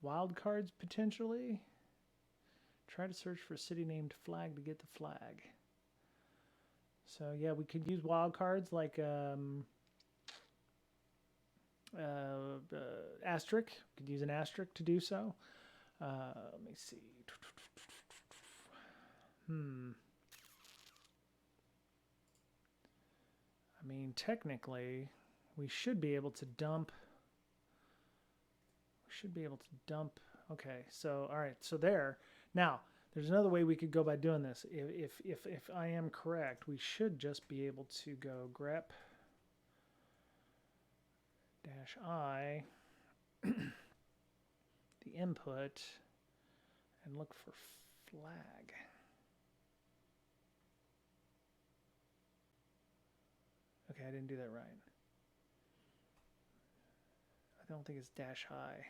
wildcards potentially. Try to search for a city named Flag to get the flag. So yeah, we could use wildcards like asterisk. We could use an asterisk to do so. Let me see. I mean, technically, we should be able to dump. Okay, so all right, so there. Now, there's another way we could go by doing this. If I am correct, we should just be able to go grep -I the input and look for flag. Okay, I didn't do that right. I don't think it's -I.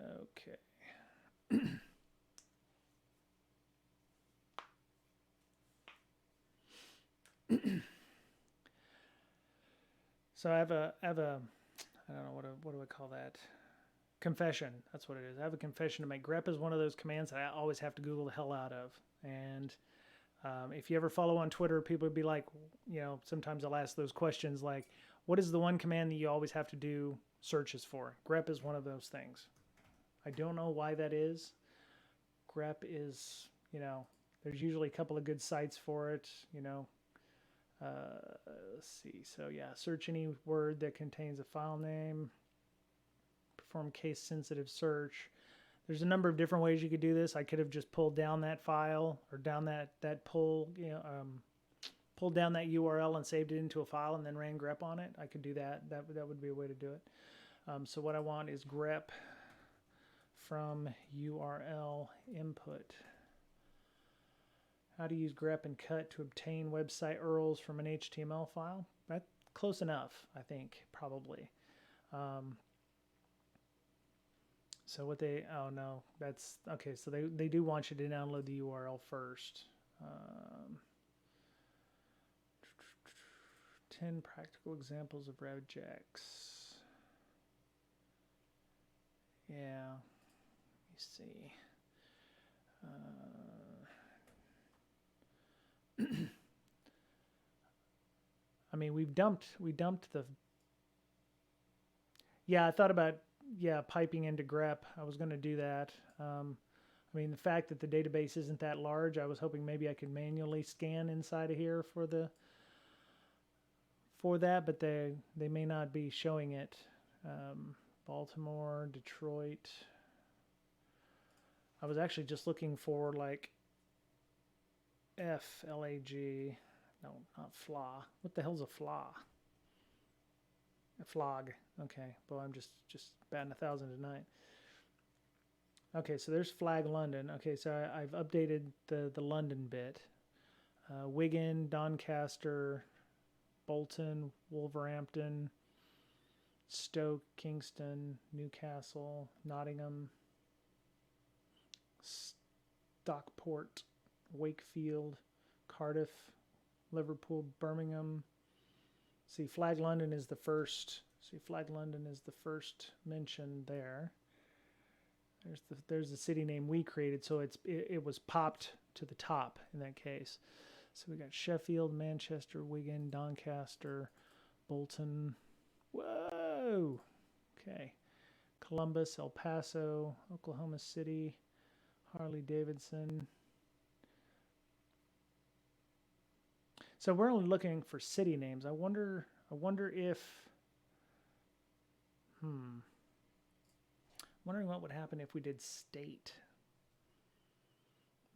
Okay. So I have a I don't know what do I call that? Confession. That's what it is. I have a confession to make. Grep is one of those commands that I always have to Google the hell out of. And if you ever follow on Twitter, people would be like, sometimes I'll ask those questions like, what is the one command that you always have to do searches for? Grep is one of those things. I don't know why that is. Grep is, there's usually a couple of good sites for it, let's see. So yeah, search any word that contains a file name. Perform case-sensitive search. There's a number of different ways you could do this. I could have just pulled down that file or down that pulled down that URL and saved it into a file and then ran grep on it. I could do that. That would be a way to do it. So what I want is grep from URL input. How to use grep and cut to obtain website URLs from an HTML file. That's close enough, I think, probably. So what they, oh no, that's, okay, so they do want you to download the URL first. 10 practical examples of regex. Yeah, let me see. I mean, we dumped the, yeah, I thought about, piping into grep. I was going to do that. I mean, the fact that the database isn't that large, I was hoping maybe I could manually scan inside of here for that, but they may not be showing it. Baltimore, Detroit. I was actually just looking for like FLAG. No, not flaw. What the hell's a flaw? A flog. Okay. Well, I'm just batting 1,000 tonight. Okay, so there's flag London. Okay, so I've updated the London bit. Wigan, Doncaster, Bolton, Wolverhampton, Stoke, Kingston, Newcastle, Nottingham, Stockport, Wakefield, Cardiff, Liverpool, Birmingham. See, Flag London is the first. See, Flag London is the first mention there. There's the city name we created, so it was popped to the top in that case. So we got Sheffield, Manchester, Wigan, Doncaster, Bolton. Whoa. Okay. Columbus, El Paso, Oklahoma City, Harley Davidson. So we're only looking for city names. I wonder if wondering what would happen if we did state.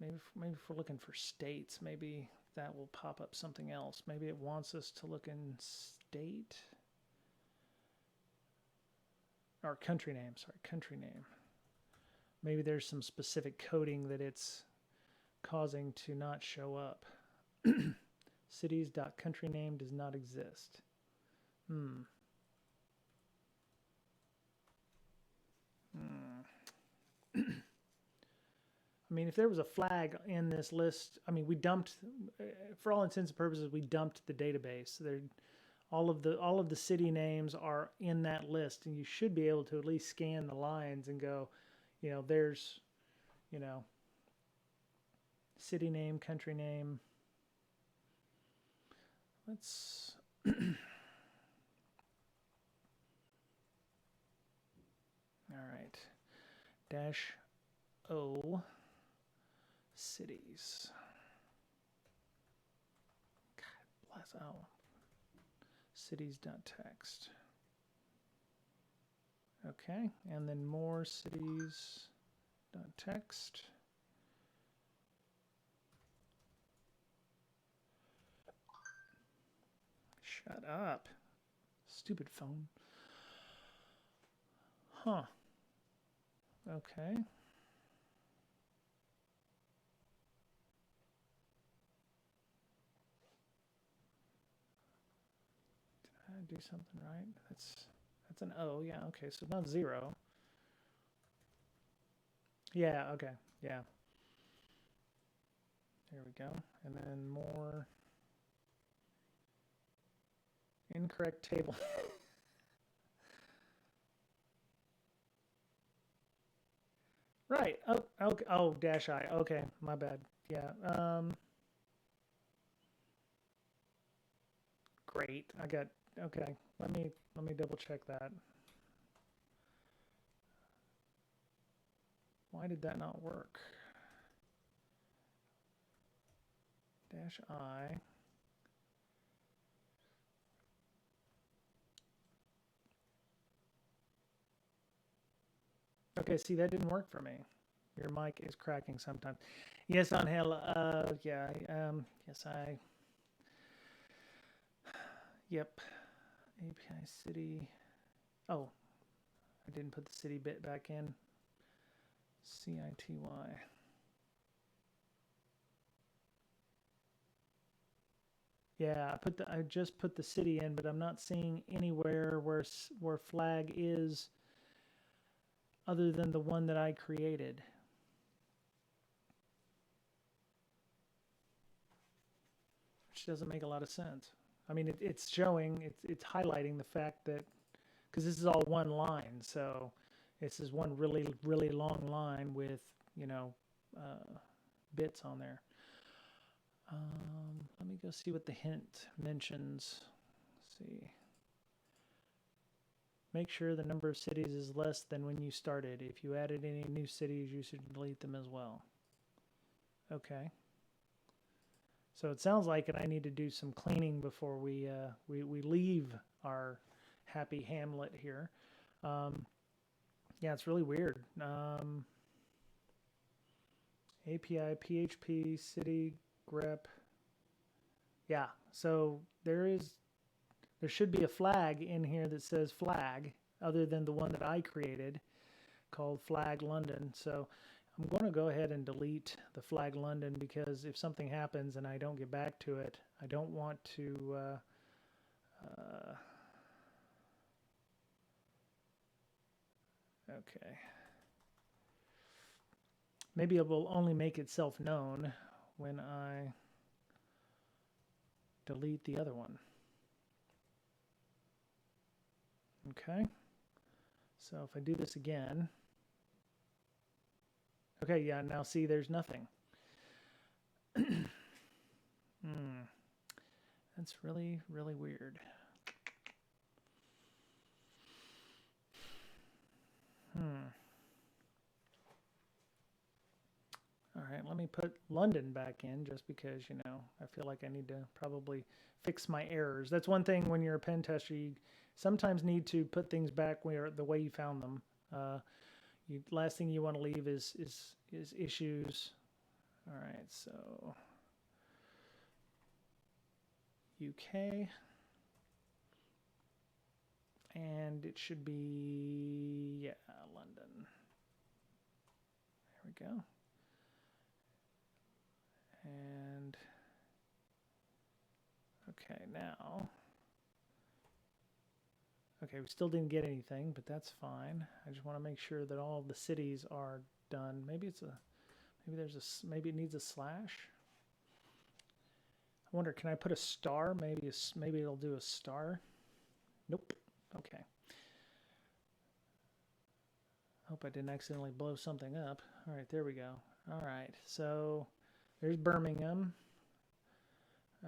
Maybe if we're looking for states, maybe that will pop up something else. Maybe it wants us to look in state or country name. Sorry, country name. Maybe there's some specific coding that it's causing to not show up. Cities.countryname does not exist. I mean, if there was a flag in this list, I mean, we dumped, for all intents and purposes, we dumped the database. All of the city names are in that list, and you should be able to at least scan the lines and go, there's, city name, country name. Let's all right. -O cities. God bless. Oh. Cities.txt. Okay, and then more cities.txt. Shut up. Stupid phone. Huh. Okay. Did I do something right? That's an O. Yeah, okay, so not 0. Yeah, okay. Yeah. There we go. And then more incorrect table. Right. Oh, okay. Oh, dash I. Okay, my bad. Yeah. Great. I got. Okay. Let me double check that. Why did that not work? Dash I. Okay, see, that didn't work for me. Your mic is cracking sometimes. Yes, Angel. Yeah. Yes, I. Yep. API city. Oh, I didn't put the city bit back in. CITY. Yeah, I just put the city in, but I'm not seeing anywhere where flag is other than the one that I created. Which doesn't make a lot of sense. I mean, it's showing, it's highlighting the fact that, because this is all one line, so this is one really, really long line with, you know, uh, bits on there. Let me go see what the hint mentions. Let's see. Make sure the number of cities is less than when you started. If you added any new cities, you should delete them as well. Okay. So it sounds like I need to do some cleaning before we leave our happy hamlet here. Yeah, it's really weird. API, PHP, city, grep. Yeah, so there should be a flag in here that says flag other than the one that I created called flag London. So I'm going to go ahead and delete the flag London because if something happens and I don't get back to it, I don't want to okay. Maybe it will only make itself known when I delete the other one. Okay. So if I do this again, okay, yeah, now see there's nothing. That's really, really weird. All right, let me put London back in just because, you know, I feel like I need to probably fix my errors. That's one thing when you're a pen tester, you sometimes need to put things back where the way you found them. Last thing you want to leave is issues. All right, so UK, and it should be, yeah, London. There we go. And okay, now, okay, we still didn't get anything, but that's fine. I just want to make sure that all of the cities are done. Maybe maybe it needs a slash. I wonder, can I put a star? Maybe it'll do a star. Nope. Okay. Hope I didn't accidentally blow something up. All right, there we go. All right, so there's Birmingham.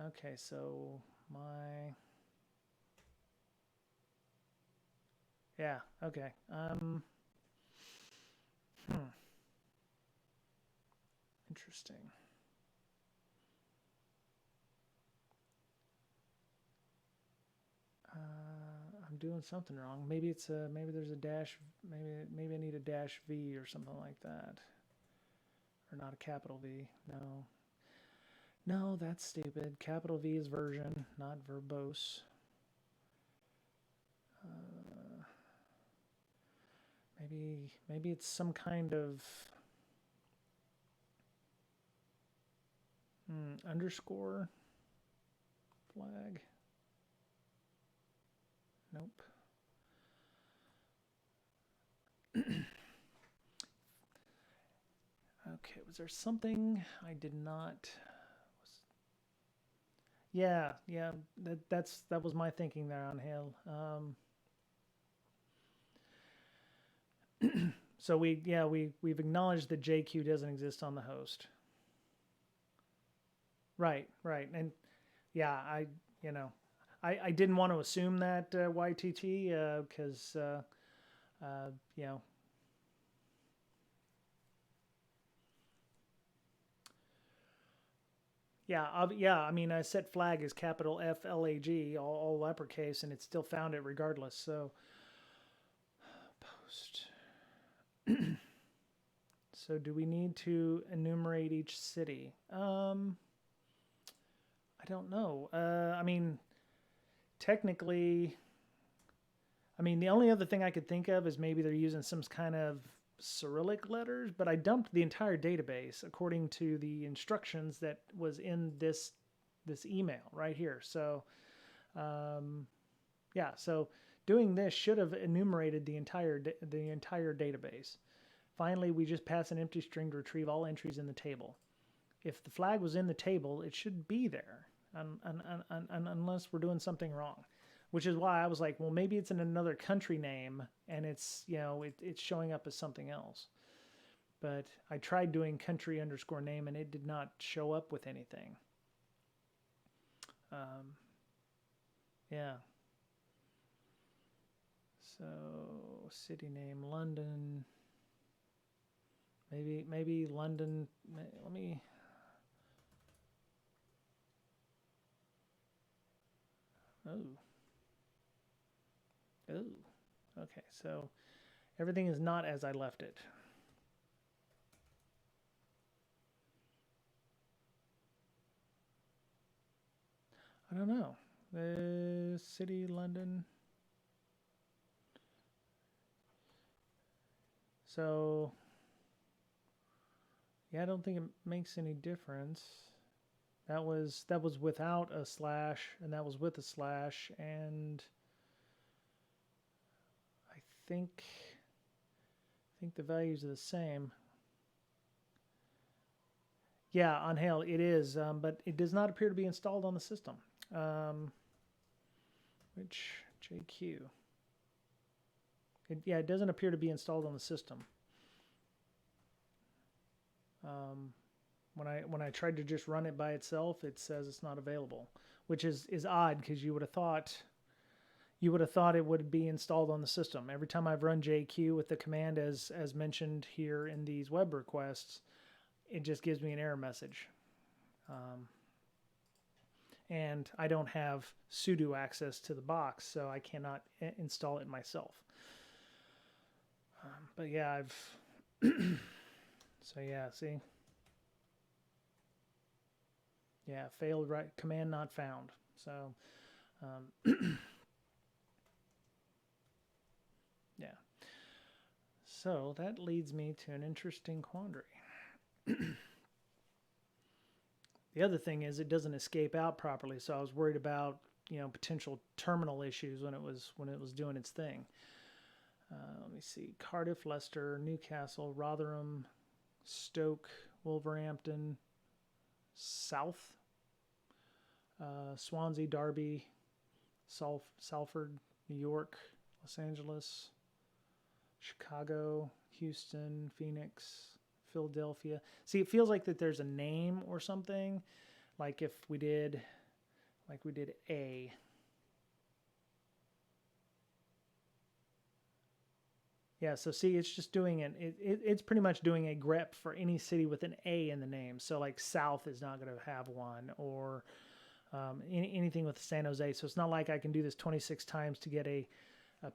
Okay, so yeah, okay. Interesting. I'm doing something wrong. Maybe maybe there's a dash. Maybe I need a dash V or something like that, or not a capital V. No, no, that's stupid. Capital V is version, not verbose. Maybe it's some kind of underscore flag. Nope. Okay, was there something I did not? Yeah, yeah. That was my thinking there on Hale. So we've acknowledged that JQ doesn't exist on the host. Right, right, and yeah, you know I didn't want to assume that YTT because you know. Yeah, yeah. I mean, I set flag as capital FLAG, all uppercase, and it still found it regardless. So post. So do we need to enumerate each city? I don't know. I mean, technically, I mean, the only other thing I could think of is maybe they're using some kind of Cyrillic letters, but I dumped the entire database according to the instructions that was in this email right here. So, yeah, so doing this should have enumerated the entire database. Finally, we just pass an empty string to retrieve all entries in the table. If the flag was in the table, it should be there, unless we're doing something wrong. Which is why I was like, well, maybe it's in another country name and it's, it's showing up as something else. But I tried doing country underscore name and it did not show up with anything. Yeah. So city name, London. Maybe London. Let me. Oh. Oh. Okay, so everything is not as I left it. I don't know. The city, London. So, yeah, I don't think it makes any difference. That was without a slash, and that was with a slash, and I think the values are the same. Yeah, on Hail it is, but it does not appear to be installed on the system. Which JQ? It doesn't appear to be installed on the system. When I tried to just run it by itself, it says it's not available, which is odd because you would have thought it would be installed on the system. Every time I've run JQ with the command as mentioned here in these web requests, it just gives me an error message. And I don't have sudo access to the box, so I cannot install it myself. But yeah, I've so yeah, see. Yeah, failed right command not found. So yeah. So that leads me to an interesting quandary. The other thing is it doesn't escape out properly, so I was worried about potential terminal issues when it was doing its thing. Let me see: Cardiff, Leicester, Newcastle, Rotherham, Stoke, Wolverhampton, South, Swansea, Derby, Salford, New York, Los Angeles, Chicago, Houston, Phoenix, Philadelphia. See, it feels like that there's a name or something, like if we did A. Yeah, so see, it's just doing it's pretty much doing a grep for any city with an A in the name. So like South is not going to have one, or anything with San Jose. So it's not like I can do this 26 times to get a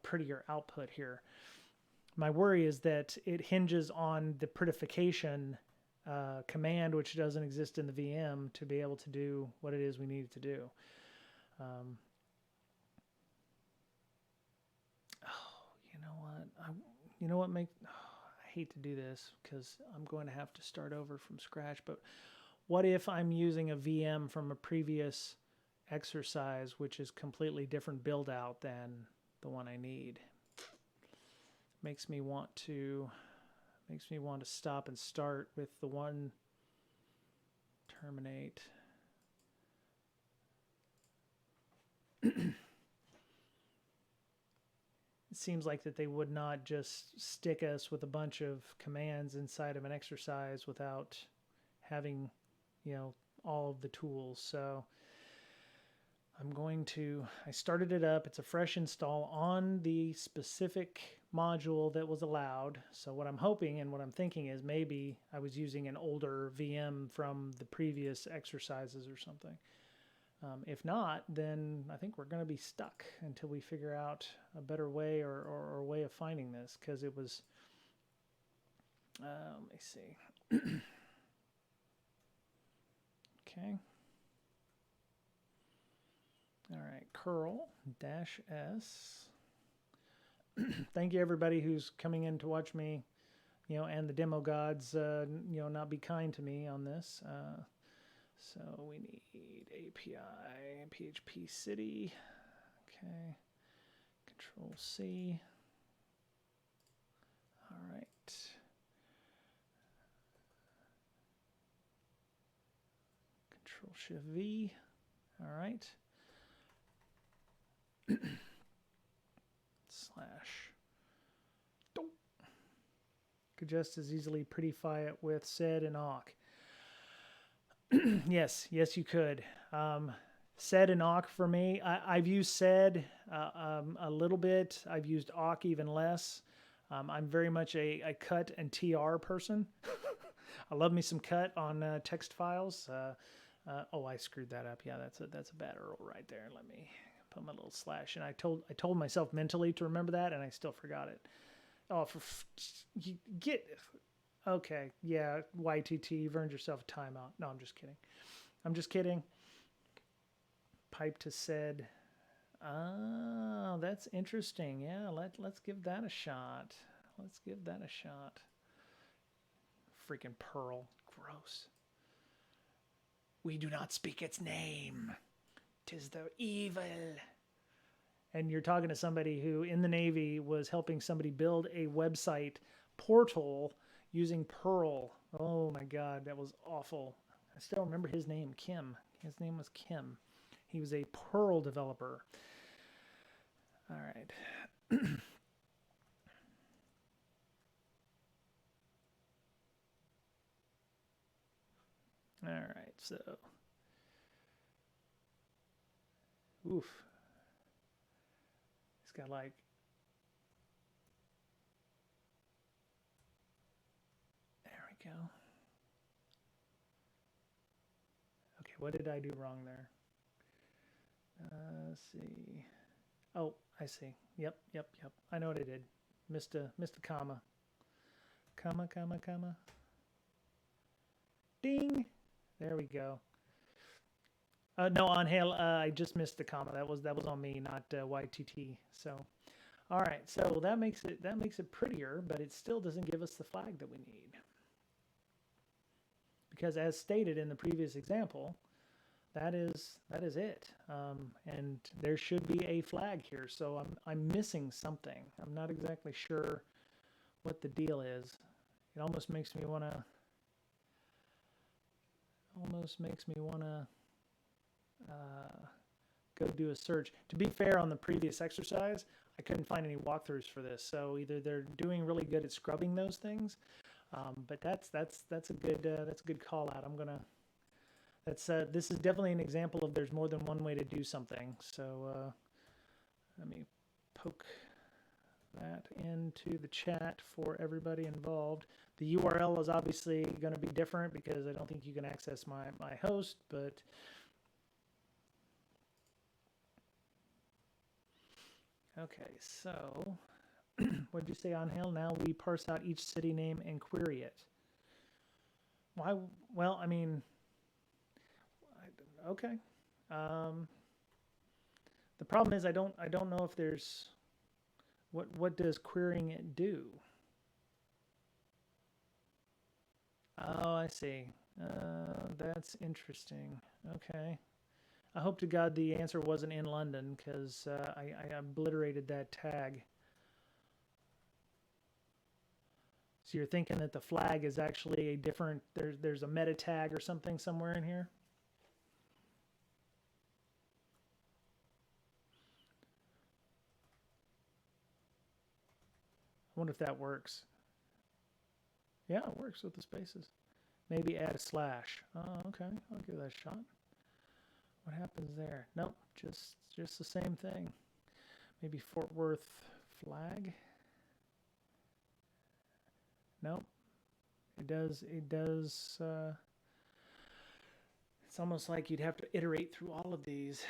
prettier output here. My worry is that it hinges on the prettification command, which doesn't exist in the VM, to be able to do what it is we need it to do. I hate to do this because I'm going to have to start over from scratch, but what if I'm using a VM from a previous exercise, which is completely different build out than the one I need? Makes me want to Makes me want to stop and start with the one terminate. It seems like that they would not just stick us with a bunch of commands inside of an exercise without having, all of the tools. So I started it up. It's a fresh install on the specific module that was allowed. So what I'm hoping and what I'm thinking is maybe I was using an older VM from the previous exercises or something. If not, then I think we're going to be stuck until we figure out a better way or way of finding this, because it was, let me see. Okay. All right, curl-s. Thank you, everybody who's coming in to watch me, and the demo gods, not be kind to me on this. So we need API, PHP city. Okay, Control C. All right. Control Shift V. All right. Slash. Could just as easily prettify it with sed and awk. Yes, you could. Sed and awk for me. I've used sed a little bit. I've used awk even less. I'm very much a cut and TR person. I love me some cut on text files. Oh, I screwed that up. Yeah, that's a bad URL right there. Let me put my little slash. And I told myself mentally to remember that, and I still forgot it. Oh, you get. Okay, yeah, YTT, you've earned yourself a timeout. No, I'm just kidding. Pipe to sed. Oh, that's interesting. Yeah, let's give that a shot. Freaking Perl. Gross. We do not speak its name. 'Tis the evil. And you're talking to somebody who in the Navy was helping somebody build a website portal using Perl. Oh my God, that was awful. I still remember his name, Kim. His name was Kim. He was a Perl developer. All right. All right, so. Oof. It's got like. There we go. Okay, what did I do wrong there? Let's see. Oh, I see. Yep. I know what I did. Missed a comma. Comma. Ding. There we go. No, on Hail, I just missed the comma. That was on me, not YTT. So, all right. So that makes it prettier, but it still doesn't give us the flag that we need. Because as stated in the previous example, that is it. And there should be a flag here. So I'm missing something. I'm not exactly sure what the deal is. It almost makes me want to. Go do a search. To be fair, on the previous exercise, I couldn't find any walkthroughs for this. So either they're doing really good at scrubbing those things, but that's a good call out. This is definitely an example of there's more than one way to do something. So let me poke that into the chat for everybody involved. The URL is obviously going to be different because I don't think you can access my host, but okay, so what did you say, Angel? Now we parse out each city name and query it. Why? Well, I mean, okay. The problem is I don't know if there's what does querying it do? Oh, I see. That's interesting. Okay. I hope to God the answer wasn't in London, because I obliterated that tag. So you're thinking that the flag is actually a different, there's a meta tag or something somewhere in here? I wonder if that works. Yeah, it works with the spaces. Maybe add a slash. Oh, okay. I'll give that a shot. What happens there? Nope, just the same thing. Maybe Fort Worth flag. Nope. It does. It's almost like you'd have to iterate through all of these.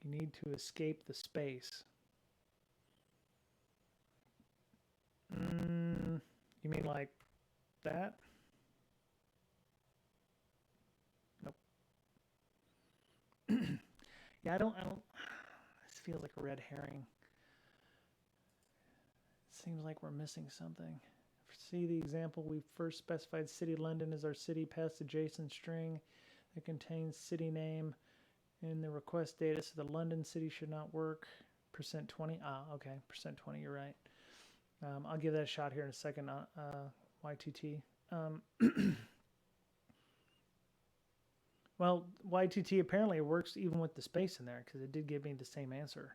You need to escape the space. You mean like that? Nope. Yeah, I don't. This feels like a red herring. It seems like we're missing something. See the example, we first specified city London as our city past the JSON string that contains city name in the request data, so the London city should not work. %20. Ah, okay. %20. You're right. I'll give that a shot here in a second. YTT. Well, YTT apparently works even with the space in there because it did give me the same answer.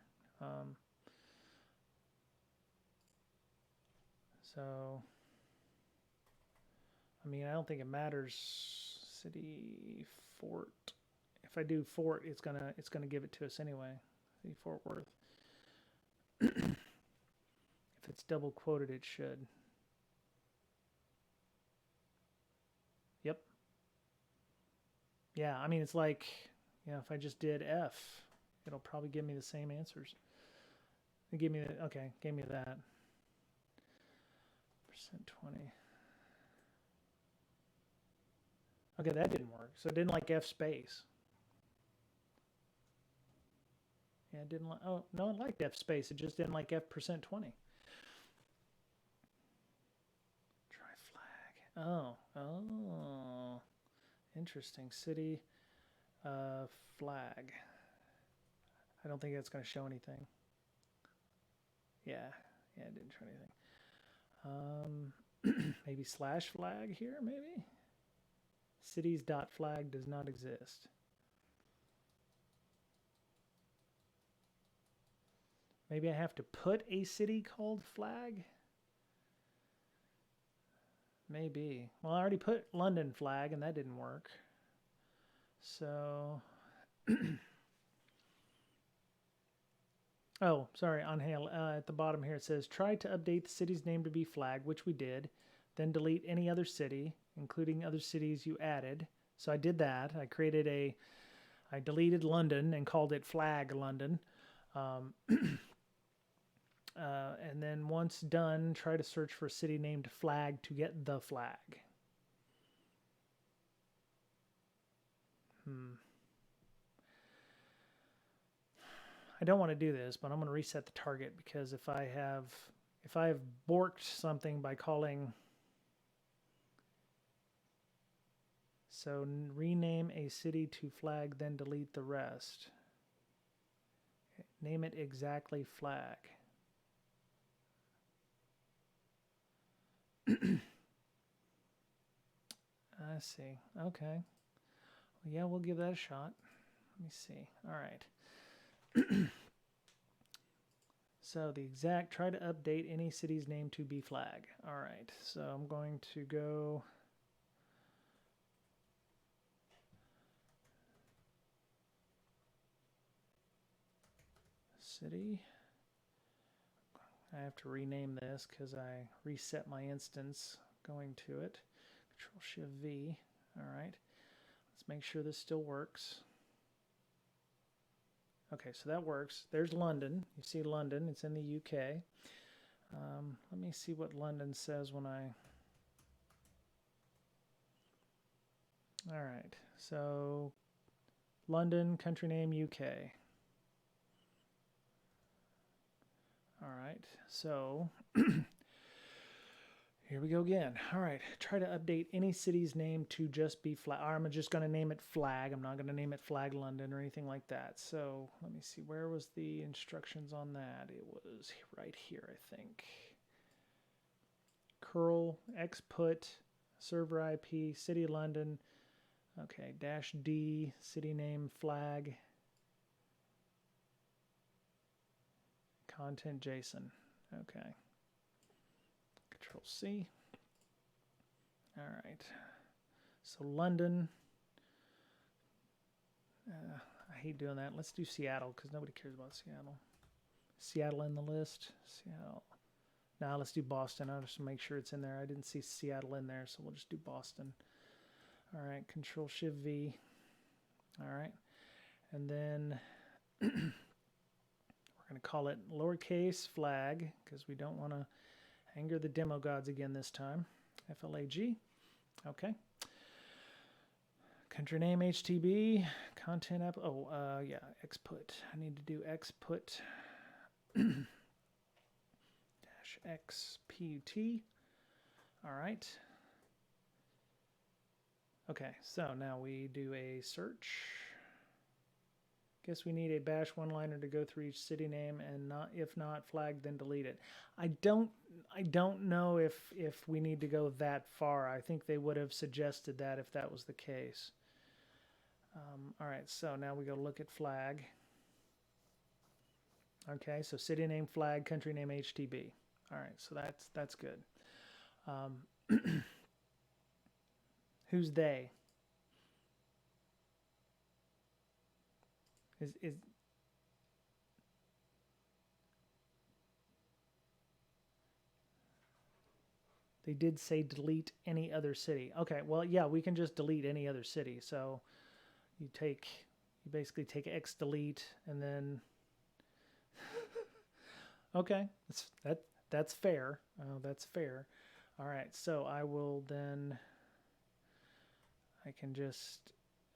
So, I mean, I don't think it matters. City Fort. If I do Fort, it's gonna give it to us anyway. See Fort Worth. If it's double quoted, it should. Yep. Yeah, I mean, it's like, if I just did F, it'll probably give me the same answers. It gave me gave me that. %20. Okay, that didn't work. So it didn't like F space. Yeah, it didn't like, oh, no, it liked F space. It just didn't like F %20. Try flag. Oh. Interesting. City flag. I don't think that's going to show anything. Yeah, it didn't show anything. Maybe slash flag here, maybe? Cities.flag does not exist. Maybe I have to put a city called flag? Maybe. Well, I already put London flag and that didn't work. So, oh, sorry, on at the bottom here it says, try to update the city's name to be flag, which we did. Then delete any other city, including other cities you added. So I did that. I deleted London and called it flag London. And then once done, try to search for a city named flag to get the flag. I don't want to do this, but I'm going to reset the target because if I have borked something by calling, so rename a city to flag, then delete the rest. Name it exactly flag. I see. Okay. Well, yeah, we'll give that a shot. Let me see. All right. So try to update any city's name to be flag. All right. So I'm going to go city. I have to rename this because I reset my instance going to it. Control-Shift-V. All right. Let's make sure this still works. Okay, so that works. There's London. You see London. It's in the UK. Let me see what London says when I... All right. So London, country name, UK. All right. So Here we go again. All right, try to update any city's name to just be flag. I'm just going to name it flag. I'm not going to name it flag London or anything like that. So let me see. Where was the instructions on that? It was right here, I think. Curl, exput, server IP, city London. Okay, -D, city name, flag, content JSON. Okay. Control C. All right. So London. I hate doing that. Let's do Seattle because nobody cares about Seattle. Seattle in the list. Seattle. Now let's do Boston. I'll just make sure it's in there. I didn't see Seattle in there, so we'll just do Boston. All right. Control Shift V. All right. And then we're going to call it lowercase flag because we don't want to anger the demo gods again this time. FLAG. Okay. Country name HTB. Content app. Oh, yeah. Exput. I need to do exput -XPUT. All right. Okay. So now we do a search. Guess we need a bash one-liner to go through each city name, and if not flag, then delete it. I don't know if we need to go that far. I think they would have suggested that if that was the case. All right, so now we go look at flag. Okay, so city name flag, country name HTB. All right, so that's good. Who's they? Is they did say delete any other city. Okay, well, yeah, we can just delete any other city. So you basically take X delete and then okay, that's fair. That's fair. All right, so I can just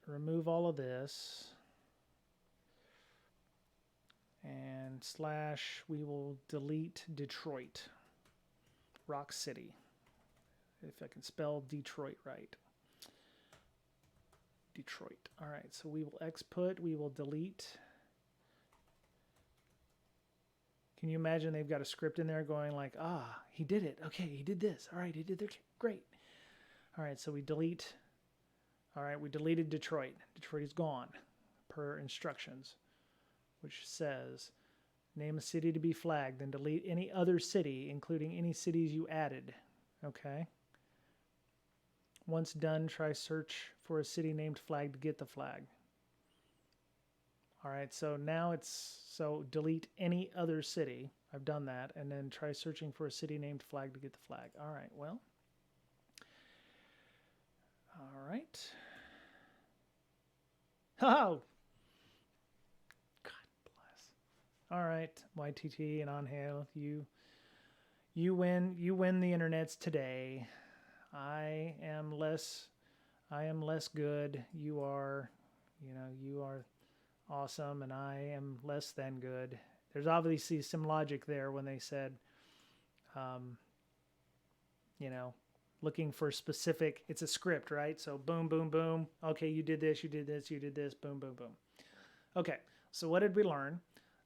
remove all of this and / we will delete Detroit, Rock City, if I can spell Detroit right. Detroit. All right, so we will exput, we will delete. Can you imagine they've got a script in there going like, he did it. Okay, he did this. All right, he did it. Great. All right, so we delete. All right, we deleted Detroit. Detroit is gone per instructions, which says name a city to be flagged, then delete any other city, including any cities you added. Okay. Once done, try search for a city named flag to get the flag. All right, so now so delete any other city. I've done that. And then try searching for a city named flag to get the flag. All right, well. All right. Oh! God bless. All right, YTT and Angel, you win the internets today. I am less good. You are awesome, and I am less than good. There's obviously some logic there when they said, looking for specific, it's a script, right? So boom, boom, boom. Okay, you did this, you did this, you did this, boom, boom, boom. Okay, so what did we learn?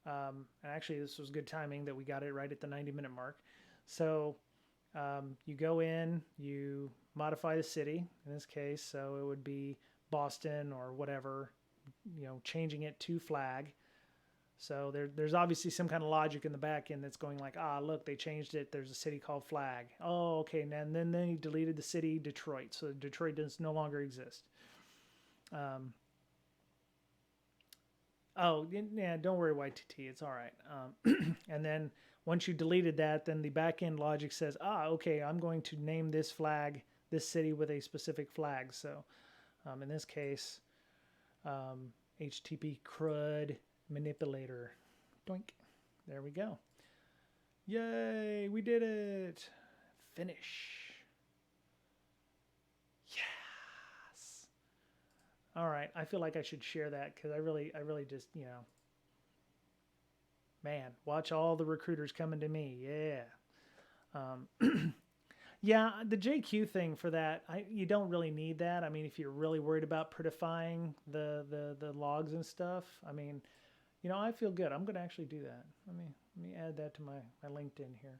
And actually, this was good timing that we got it right at the 90-minute mark. So you go in, you modify the city, in this case, so it would be Boston or whatever, changing it to flag. So there's obviously some kind of logic in the back end that's going like, look, they changed it. There's a city called Flag. Oh, okay. And then he deleted the city Detroit. So Detroit does no longer exist. Don't worry, YTT. It's all right. And then once you deleted that, then the back end logic says, okay, I'm going to name this flag, this city with a specific flag. So in this case, HTTP CRUD manipulator. Doink. There we go. Yay, we did it. Finish. Yes. All right, I feel like I should share that because I really just, man, watch all the recruiters coming to me. Yeah. Yeah, the JQ thing for that, you don't really need that. I mean, if you're really worried about prettifying the logs and stuff, I mean, I feel good. I'm going to actually do that. Let me add that to my LinkedIn here.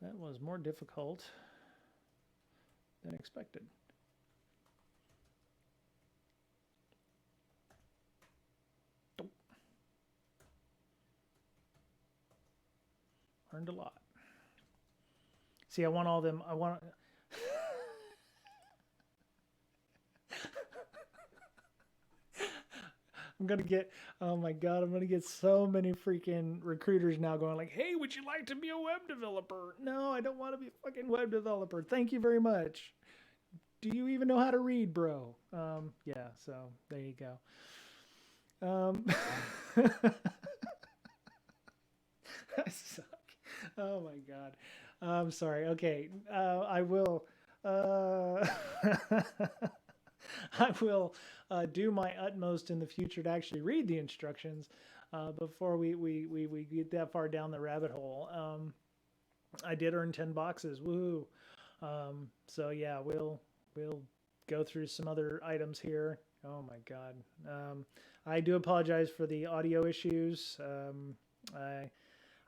That was more difficult than expected. Learned a lot. See, I want all them. I want. I'm gonna get. Oh my god, I'm gonna get so many freaking recruiters now going like, "Hey, would you like to be a web developer?" No, I don't want to be a fucking web developer. Thank you very much. Do you even know how to read, bro? Yeah. So there you go. I suck. Oh my god. I'm sorry. Okay. I will. I will do my utmost in the future to actually read the instructions before we get that far down the rabbit hole. I did earn 10 boxes. Woo! So yeah, we'll go through some other items here. Oh my god. I do apologize for the audio issues.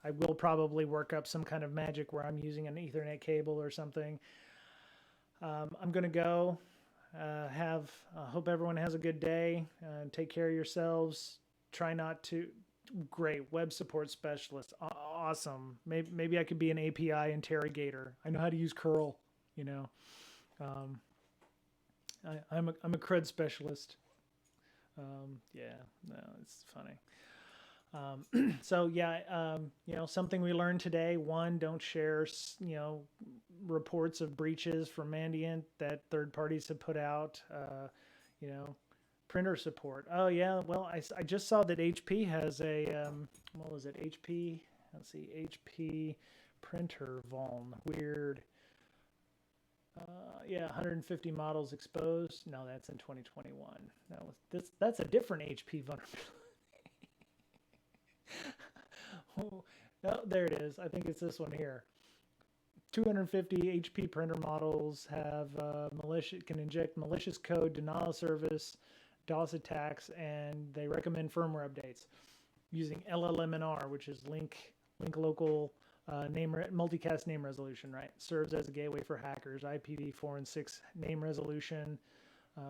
I will probably work up some kind of magic where I'm using an Ethernet cable or something. I'm going to go. Hope everyone has a good day. Take care of yourselves. Try not to. Great web support specialist. Awesome. Maybe I could be an API interrogator. I know how to use curl. Um, I'm a CRUD specialist. Yeah, no, it's funny. So yeah, something we learned today. One, don't share, reports of breaches from Mandiant that third parties have put out. Printer support. Oh yeah, well, I just saw that HP has a, what was it? HP, let's see, HP printer vuln. Weird. Yeah, 150 models exposed. No, that's in 2021. That's a different HP vulnerability. Oh, no, there it is. I think it's this one here. 250 HP printer models have can inject malicious code, denial of service, DOS attacks, and they recommend firmware updates using LLMNR, which is link local multicast name resolution. Right, serves as a gateway for hackers. IPv4 and 6 name resolution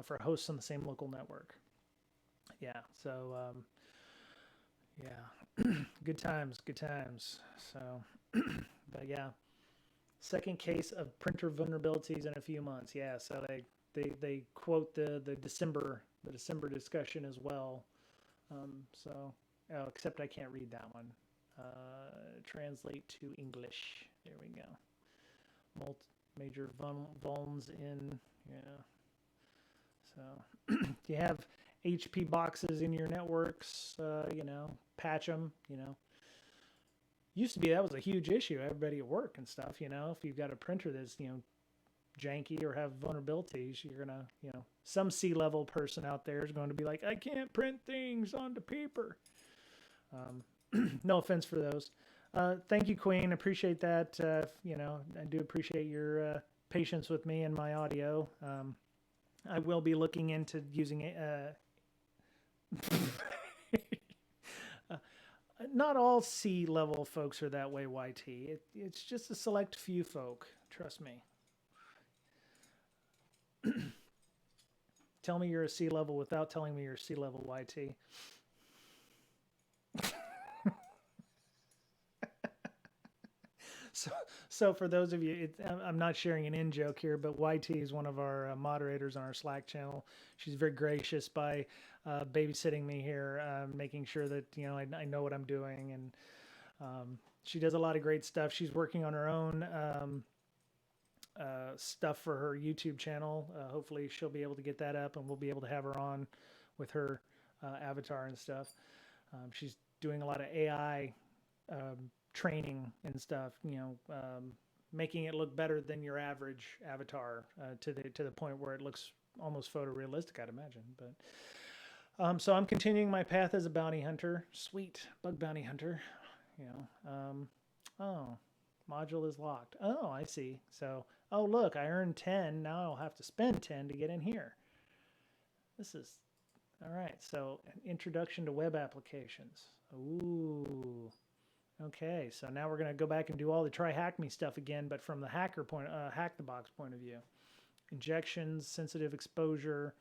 for hosts on the same local network. Yeah, so. Yeah, good times. So, but yeah, second case of printer vulnerabilities in a few months. Yeah, so they quote the December discussion as well. Except I can't read that one. Translate to English. There we go. Major vulns in. Yeah. So, you have HP boxes in your networks, patch them, Used to be that was a huge issue. Everybody at work and stuff, if you've got a printer that's, janky or have vulnerabilities, you're going to, some C-level person out there is going to be like, I can't print things onto paper. No offense for those. Thank you, Queen. Appreciate that. I do appreciate your patience with me and my audio. I will be looking into using it. Not all C-level folks are that way, YT. It's just a select few folk. Trust me. Tell me you're a C-level without telling me you're a C-level, YT. So for those of you, I'm not sharing an in-joke here, but YT is one of our moderators on our Slack channel. She's very gracious by babysitting me here, making sure that I know what I'm doing, and she does a lot of great stuff. She's working on her own stuff for her YouTube channel. Hopefully she'll be able to get that up, and we'll be able to have her on with her avatar and stuff. She's doing a lot of AI training and stuff, making it look better than your average avatar to the point where it looks almost photorealistic, I'd imagine. But so I'm continuing my path as a bounty hunter. Sweet bug bounty hunter. you know, oh, module is locked. Oh, I see. So, oh, look, I earned 10. Now I'll have to spend 10 to get in here. This is, all right. So introduction to web applications. Ooh. Okay. So now we're going to go back and do all the try hack me stuff again, but from the Hackthebox point of view. Injections, sensitive exposure.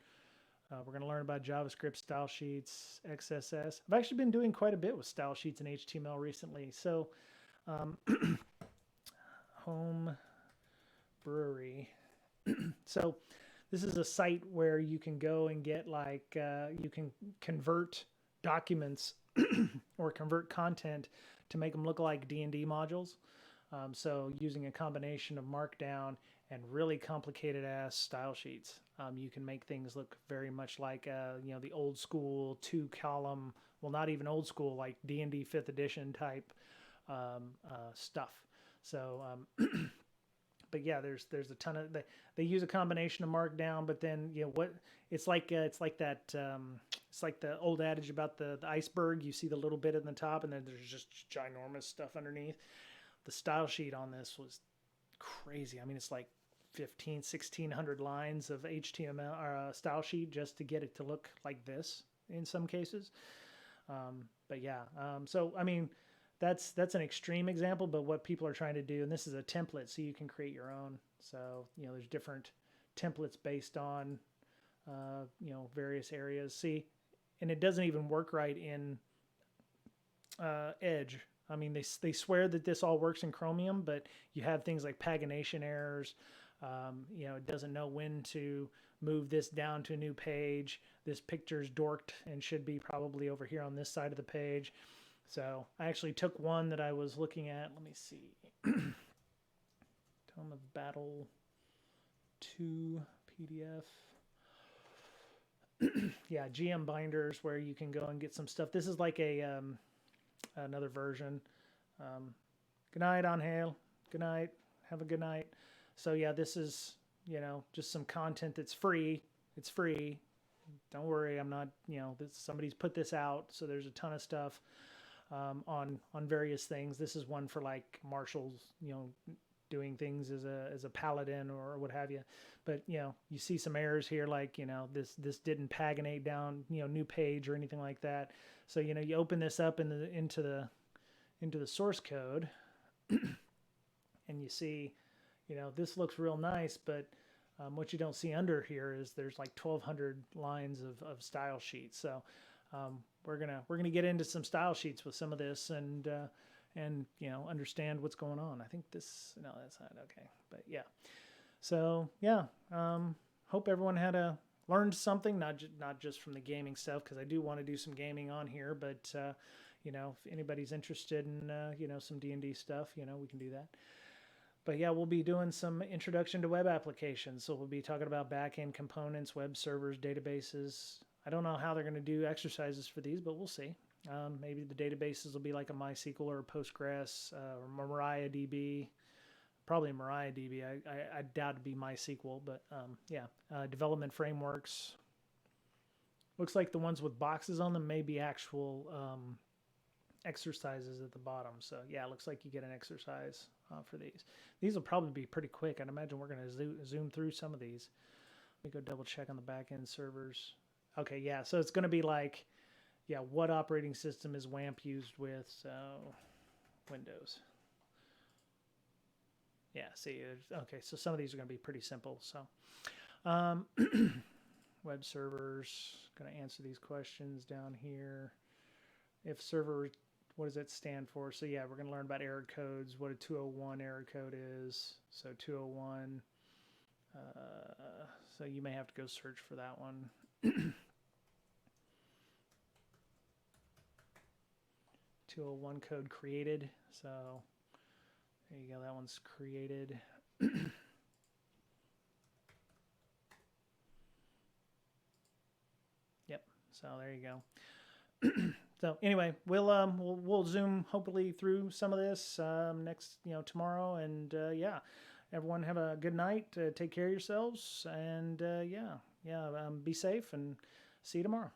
We're going to learn about JavaScript style sheets, XSS. I've actually been doing quite a bit with style sheets and HTML recently. So home brewery. So this is a site where you can go and get like, you can convert documents or convert content to make them look like D&D modules. So using a combination of Markdown and really complicated ass style sheets, you can make things look very much like, you know, the old school 2-column, well, not even old school, like D&D 5th edition type stuff. So, but yeah, there's a ton of, they use a combination of Markdown, but then, you know, what it's like that, it's like the old adage about the iceberg. You see the little bit in the top and then there's just ginormous stuff underneath. The style sheet on this was crazy. I mean, it's like 1,600 lines of HTML or style sheet just to get it to look like this in some cases. But yeah, so I mean, that's an extreme example, but what people are trying to do, and this is a template, so you can create your own. So, you know, there's different templates based on, you know, various areas. See, and it doesn't even work right in Edge. I mean, they swear that this all works in Chromium, but you have things like pagination errors. You know, it doesn't know when to move this down to a new page. This picture's dorked and should be probably over here on this side of the page. So I actually took one that I was looking at. Let me see. Tome of Battle 2 PDF. Yeah, GM binders where you can go and get some stuff. This is like a another version. Good night, Angel. Good night. Have a good night. So yeah, this is, you know, just some content that's free. It's free. Don't worry, I'm not, you know, somebody's put this out, so there's a ton of stuff on various things. This is one for like marshals, you know, doing things as a paladin or what have you. But you know, you see some errors here, like, you know, this didn't paginate down, you know, new page or anything like that. So, you know, you open this up into the source code and you see, you know, this looks real nice, but what you don't see under here is there's like 1,200 lines of style sheets. So we're gonna get into some style sheets with some of this and you know, understand what's going on. I think this, no, that's not okay, but yeah. So yeah, hope everyone learned something, not just from the gaming stuff, because I do want to do some gaming on here, but you know, if anybody's interested in you know, some D&D stuff, you know, we can do that. But yeah, we'll be doing some introduction to web applications. So we'll be talking about backend components, web servers, databases. I don't know how they're going to do exercises for these, but we'll see. Maybe the databases will be like a MySQL or a Postgres or MariaDB. Probably MariaDB. I doubt it'd be MySQL, but yeah. Development frameworks. Looks like the ones with boxes on them may be actual exercises at the bottom. So yeah, it looks like you get an exercise for these. These will probably be pretty quick. I'd imagine we're going to zoom through some of these. Let me go double check on the back-end servers. Okay, yeah, so it's going to be like, yeah, what operating system is WAMP used with? So Windows. Yeah, see, okay, so some of these are going to be pretty simple. So web servers, going to answer these questions down here. If server, what does it stand for? So yeah, we're going to learn about error codes, what a 201 error code is. So 201, so you may have to go search for that one. 201 code created. So there you go, that one's created. Yep, so there you go. So anyway, we'll zoom hopefully through some of this next, you know, tomorrow, and yeah, everyone have a good night. Take care of yourselves, and yeah, be safe, and see you tomorrow.